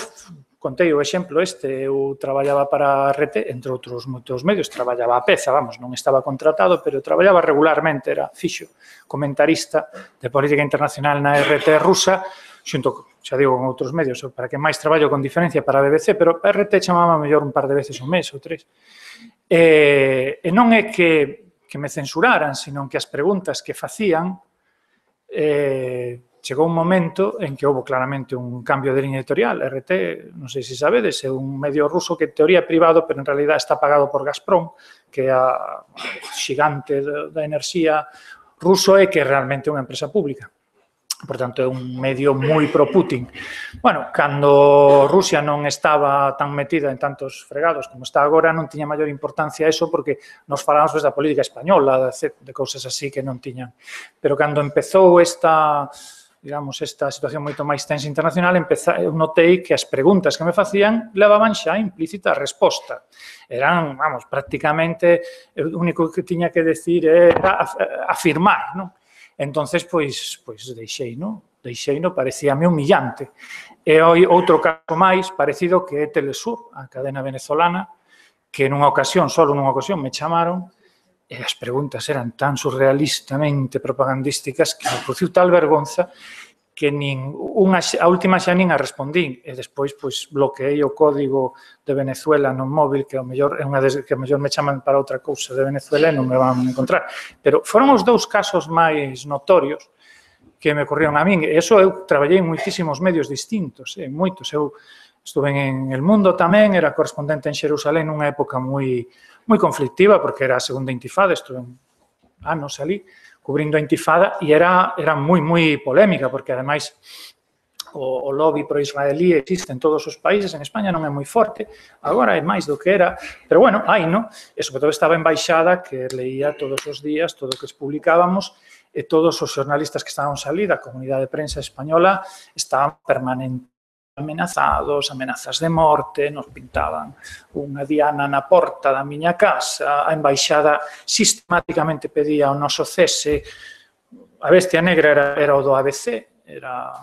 contei o exemplo eu traballaba para a RT, entre outros moitos medios, traballaba a peza, vamos, non estaba contratado, pero traballaba regularmente, era fixo comentarista de política internacional na RT rusa, xunto, xa digo, con outros medios, para que máis traballo con diferencia para a BBC, pero a RT chamaba mellor un par de veces ao mes ou 3. E non é que me censuraran, sino que as preguntas que facían chegou un momento en que houve claramente un cambio de liña editorial. RT, non sei se sabedes, é un medio ruso que en teoría é privado, pero en realidad está pagado por Gazprom, que é a xigante da enerxía ruso e que é realmente unha empresa pública. Por tanto, é un medio moi pro-Putin. Bueno, cando Rusia non estaba tan metida en tantos fregados como está agora, non tiña maior importancia eso, porque nos falamos da política española, de cousas así que non tiñan. Pero cando empezou esta situación moito máis tensa internacional, eu notei que as preguntas que me facían levaban xa implícita a resposta. Eran, vamos, prácticamente, o único que tiña que decir era afirmar, non? Entonces, pois deixeino, parecíame humillante. E outro caso máis parecido que é Telesur, a cadena venezolana, que nunha ocasión, só nunha ocasión, me chamaron e as preguntas eran tan surrealistamente propagandísticas que me produciu tal vergonza que a última xa nin a respondín e despois bloqueei o código de Venezuela no móvil, que é unha que a mellor me chaman para outra cousa de Venezuela e non me van a encontrar. Pero foron os dous casos máis notorios que me ocorrieron a min. E eso eu traballei en moitísimos medios distintos, moitos. Eu estuve en El Mundo tamén, era correspondente en Xerusalén nunha época moi conflictiva, porque era a segunda intifada, estuve anos ali, cubrindo a intifada, e era moi polémica, porque, ademais, o lobby pro-israelí existe en todos os países, en España non é moi forte, agora é máis do que era, pero, bueno, hai, non? E, sobre todo, estaba a embaixada que leía todos os días todo o que publicábamos, e todos os xornalistas que estaban ali, da comunidade de prensa española, estaban permanentemente amenazas de morte, nos pintaban unha diana na porta da miña casa, a embaixada sistemáticamente pedía o noso cese, a bestia negra era o do ABC, era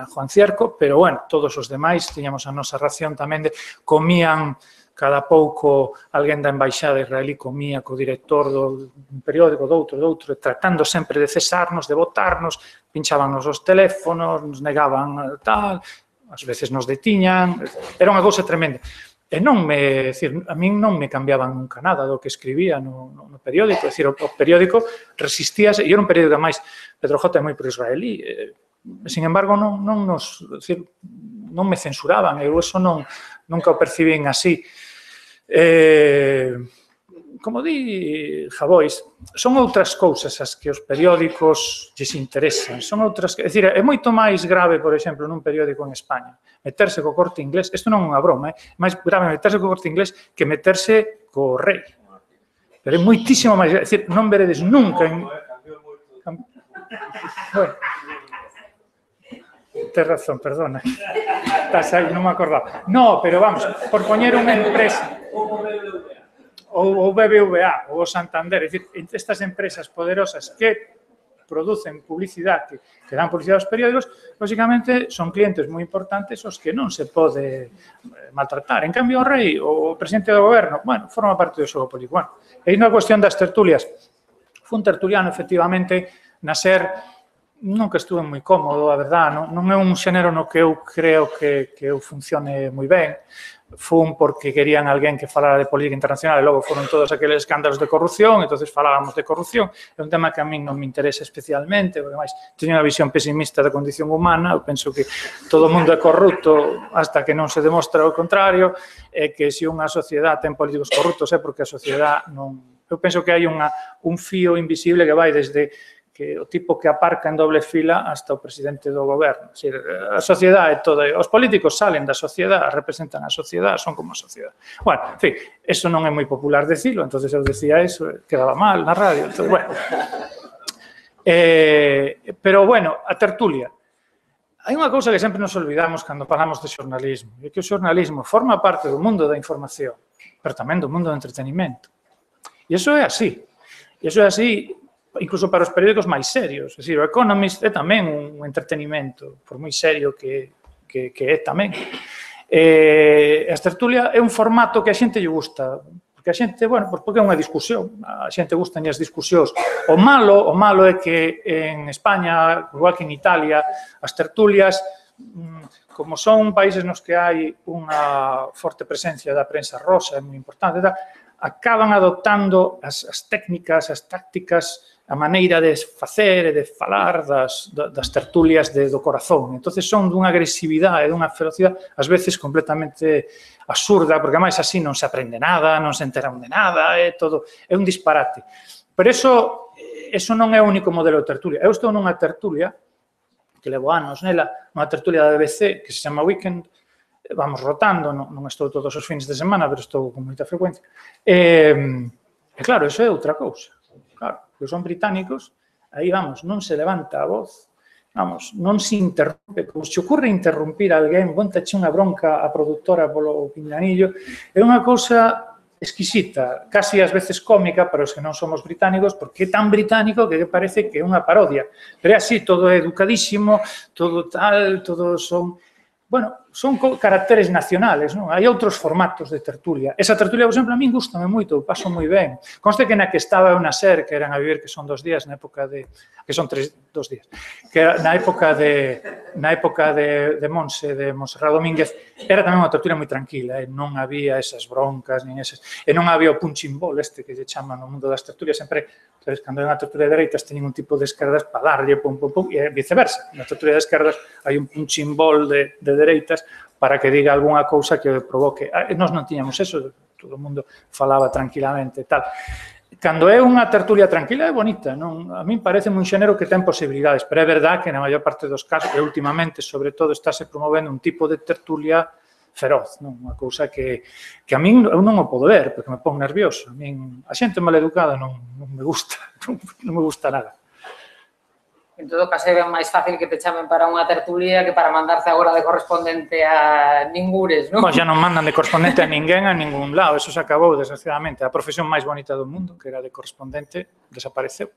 Juan Cierco, pero, bueno, todos os demais tiñamos a nosa ración tamén de comían cada pouco alguén da embaixada israelí comía co director do periódico, doutro, tratando sempre de cesarnos, de botarnos, pinchábanos os teléfonos, nos negaban tal, ás veces nos detiñan, era unha cousa tremenda. E a min non me cambiaban nunca nada do que escribía no periódico, é dicir, o periódico resistíase, e era un periódico máis, Pedro J. é moi pro-israelí, sin embargo, non me censuraban, eu eso nunca o percibín así. Como di Javois, son outras cousas as que os periódicos lles interesan, son outras, é dicir, é moito máis grave, por exemplo, nun periódico en España, meterse co Corte Inglés, isto non é unha broma, é máis grave meterse co Corte Inglés que meterse co rei, pero é moitísimo máis, é dicir, non veredes nunca en... Bueno, Tens razón, perdona. Estás aí, non me acordaba. No, pero vamos, por poñer unha empresa... Ou BBVA, ou Santander, é dicir, estas empresas poderosas que producen publicidade, que dan publicidade aos periódicos, lógicamente son clientes moi importantes os que non se pode maltratar. En cambio, o rei, o presidente do goberno, bueno, forma parte do xogo político. Bueno, e indo a cuestión das tertulias, fun tertuliano, efectivamente, na SER, non que estuve moi cómodo, a verdad, non é un xénero no que eu creo que eu funcione moi ben. Fun porque querían alguén que falara de política internacional e logo foron todos aqueles escándalos de corrupción, entonces falábamos de corrupción. É un tema que a min non me interesa especialmente, porque máis teño unha visión pesimista da condición humana, eu penso que todo o mundo é corrupto hasta que non se demostra o contrario, e que se unha sociedade ten políticos corruptos é porque a sociedade non... Eu penso que hai un fío invisible que vai desde que o tipo que aparca en doble fila hasta o presidente do goberno. A sociedade é toda... Os políticos salen da sociedade, representan a sociedade, son como a sociedade. Bueno, en fin, eso non é moi popular decirlo, entonces eu decía eso, quedaba mal na radio, entonces, bueno. Pero, bueno, a tertulia. Hai unha cousa que sempre nos olvidamos cando falamos de xornalismo, é que o xornalismo forma parte do mundo da información, pero tamén do mundo do entretenimento. E iso é así. E iso é así incluso para os periódicos máis serios. É dicir, o Economist é tamén un entretenimento, por moi serio que é tamén. As tertulias é un formato que a xente lle gusta, porque a xente, bueno, porque é unha discusión, a xente gusta as discusións. O malo é que en España, igual que en Italia, as tertulias, como son países nos que hai unha forte presencia da prensa rosa, é moi importante, acaban adoptando as técnicas, as tácticas, a maneira de facer e de falar das tertulias do corazón. Entón, son dunha agresividade, dunha ferocidade, ás veces completamente absurda, porque máis así non se aprende nada, non se enteran de nada, é un disparate. Pero eso non é o único modelo de tertulia. Eu estou nunha tertulia, que levo anos nela, nunha tertulia da BBC, que se chama Weekend, vamos rotando, non estou todos os fins de semana, pero estou con moita frecuencia. E claro, eso é outra cousa. Claro, porque son británicos, aí, vamos, non se levanta a voz, vamos, non se interrompe, como se ocurre interrumpir a alguén, montache unha bronca a produtora polo pinganillo, é unha cousa exquisita, casi ás veces cómica para os que non somos británicos, porque é tan británico que parece que é unha parodia, pero é así, todo é educadísimo, todo tal, todo son... Bueno, son caracteres nacionales, non? Hai outros formatos de tertulia. Esa tertulia, por exemplo, a min gustame moito, paso moi ben. Conste que na que estaba eu na SER, que eran a vivir, que son 2 días, na época de... que son 2 días. Que na época de Monse, de Monserrat Domínguez, era tamén unha tertulia moi tranquila, non había esas broncas, nin esas... E non había o punching ball este que lle chaman no mundo das tertulias, sempre... Entonces, cando hai unha tertulia de dereitas, teñen un tipo de esquerdas para darlle, pum, pum, pum, e viceversa. Na tertulia de esquerdas hai un punching ball de dereitas para que diga algunha cousa que provoque. Nós non tiñamos eso, todo o mundo falaba tranquilamente e tal. Cando é unha tertulia tranquila é bonita, non? A min parece un xénero que ten posibilidades, pero é verdad que na maior parte dos casos, e últimamente, sobre todo, estáse promovendo un tipo de tertulia feroz, non? Unha cousa que a min eu non o podo ver, porque me pon nervioso. A xente maleducada non me gusta, non me gusta nada. En todo caso, é máis fácil que te chamen para unha tertulia que para mandarte agora de correspondente a ningures, non? Pois xa non mandan de correspondente a ninguén a ningún lado, eso se acabou, desgraciadamente. A profesión máis bonita do mundo, que era de correspondente, desapareceu.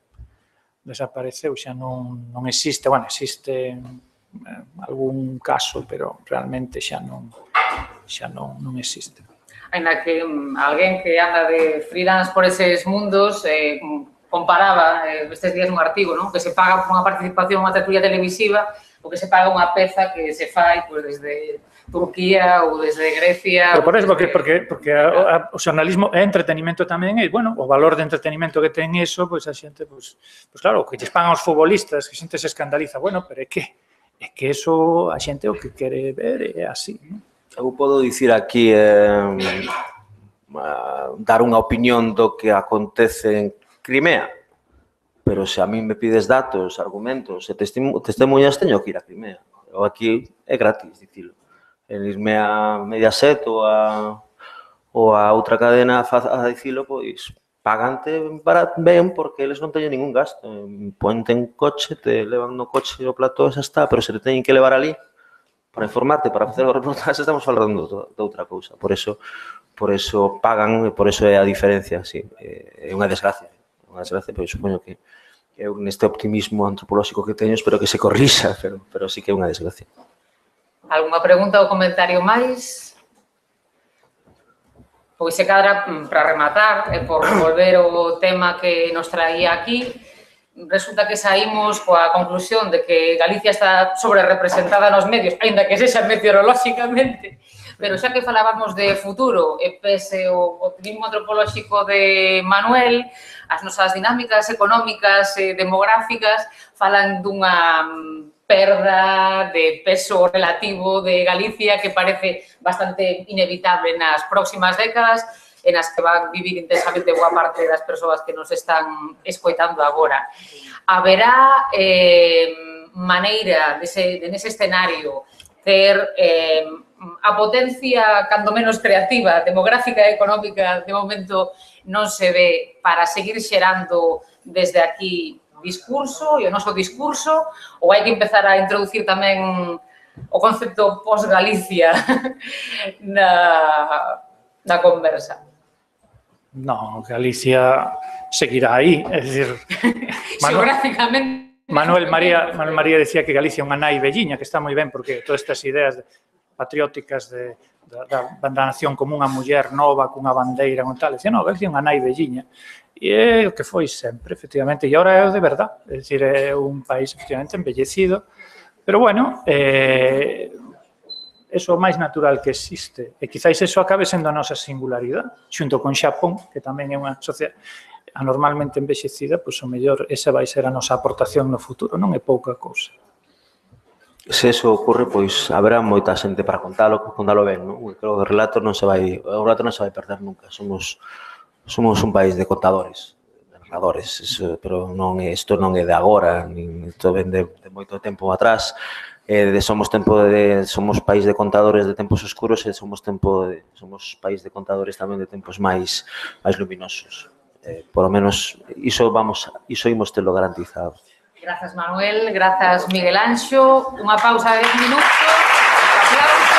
Desapareceu, xa non existe, bueno, existe algún caso, pero realmente xa non existe. Ainda que alguén que anda de freelance por eses mundos comparaba estes días un artigo, non? Que se paga por unha participación unha tertulia televisiva o que se paga unha peza que se fai desde Turquía ou desde Grecia. Pero por eso, porque o xornalismo é entretenimento tamén, e, bueno, o valor de entretenimento que ten eso, pois a xente, pois claro, que lles pagan os futbolistas, que a xente se escandaliza, bueno, pero é que eso a xente o que quere ver é así, non? Eu podo dicir aquí, dar unha opinión do que acontece en Crimea, pero se a mí me pides datos, argumentos e testemunhas, teño que ir a Crimea. O aquí é gratis, dicilo. En irme a Mediaset ou a outra cadena a dicilo, pois pagante ben porque eles non teñen ningún gasto. Ponte en coche, te levan no coche o plató, xa está, pero se te teñen que levar ali para informarte, para facer o reportaxe, estamos falando de outra cousa. Por eso pagan, e por eso é a diferencia, sí. É unha desgracia, pero supoño que eu neste optimismo antropolóxico que teño espero que se corrixa, pero sí que é unha desgracia. Alguna pregunta ou comentario máis? Pois se cadra, para rematar, e por volver ao tema que nos traía aquí, resulta que saímos coa conclusión de que Galicia está sobre-representada nos medios, aínda que sexa meteorolóxicamente, pero xa que falábamos de futuro, e pese o optimismo antropolóxico de Manuel, as nosas dinámicas económicas e demográficas falan dunha perda de peso relativo de Galicia que parece bastante inevitable nas próximas décadas e nas que van vivir intensamente boa parte das persoas que nos están escoitando agora. Haberá maneira nese escenario ter a potencia, cando menos creativa, demográfica e económica, de momento non se ve para seguir xerando desde aquí discurso e o noso discurso, ou hai que empezar a introducir tamén o concepto post-Galicia na conversa? No, Galicia seguirá aí, é dicir... Xeográficamente... Manuel María decía que Galicia é unha nai velliña, que está moi ben, porque todas estas ideas patrióticas da nación como unha muller nova, cunha bandeira, con tal, decía, no, Galicia é unha nai velliña. E é o que foi sempre, efectivamente, e agora é o de verdad, é dicir, é un país efectivamente embellecido, pero bueno, é o máis natural que existe, e quizáis eso acabe sendo a nosa singularidade, xunto con Xapón, que tamén é unha sociedade anormalmente envexecida, pois o mellor esa vai ser a nosa aportación no futuro, non é pouca cousa. Se eso ocurre, pois haberá moita xente para contalo ben, non? Creo que o relato non se vai perder nunca, somos un país de contadores, de narradores, pero isto non é de agora, isto ven de moito tempo atrás. Somos país de contadores de tempos oscuros e somos país de contadores tamén de tempos máis luminosos. Por lo menos, iso imos telo garantizado. Grazas, Manuel. Grazas, Miguel Anxo. Unha pausa de 10 minutos. Aplauso.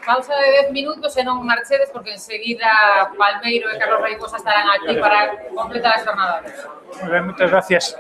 Pausa de 10 minutos e non marchedes porque enseguida Palmeiro e Carlos Reicosa estarán aquí para completar a xornada. Moi ben, moitas gracias.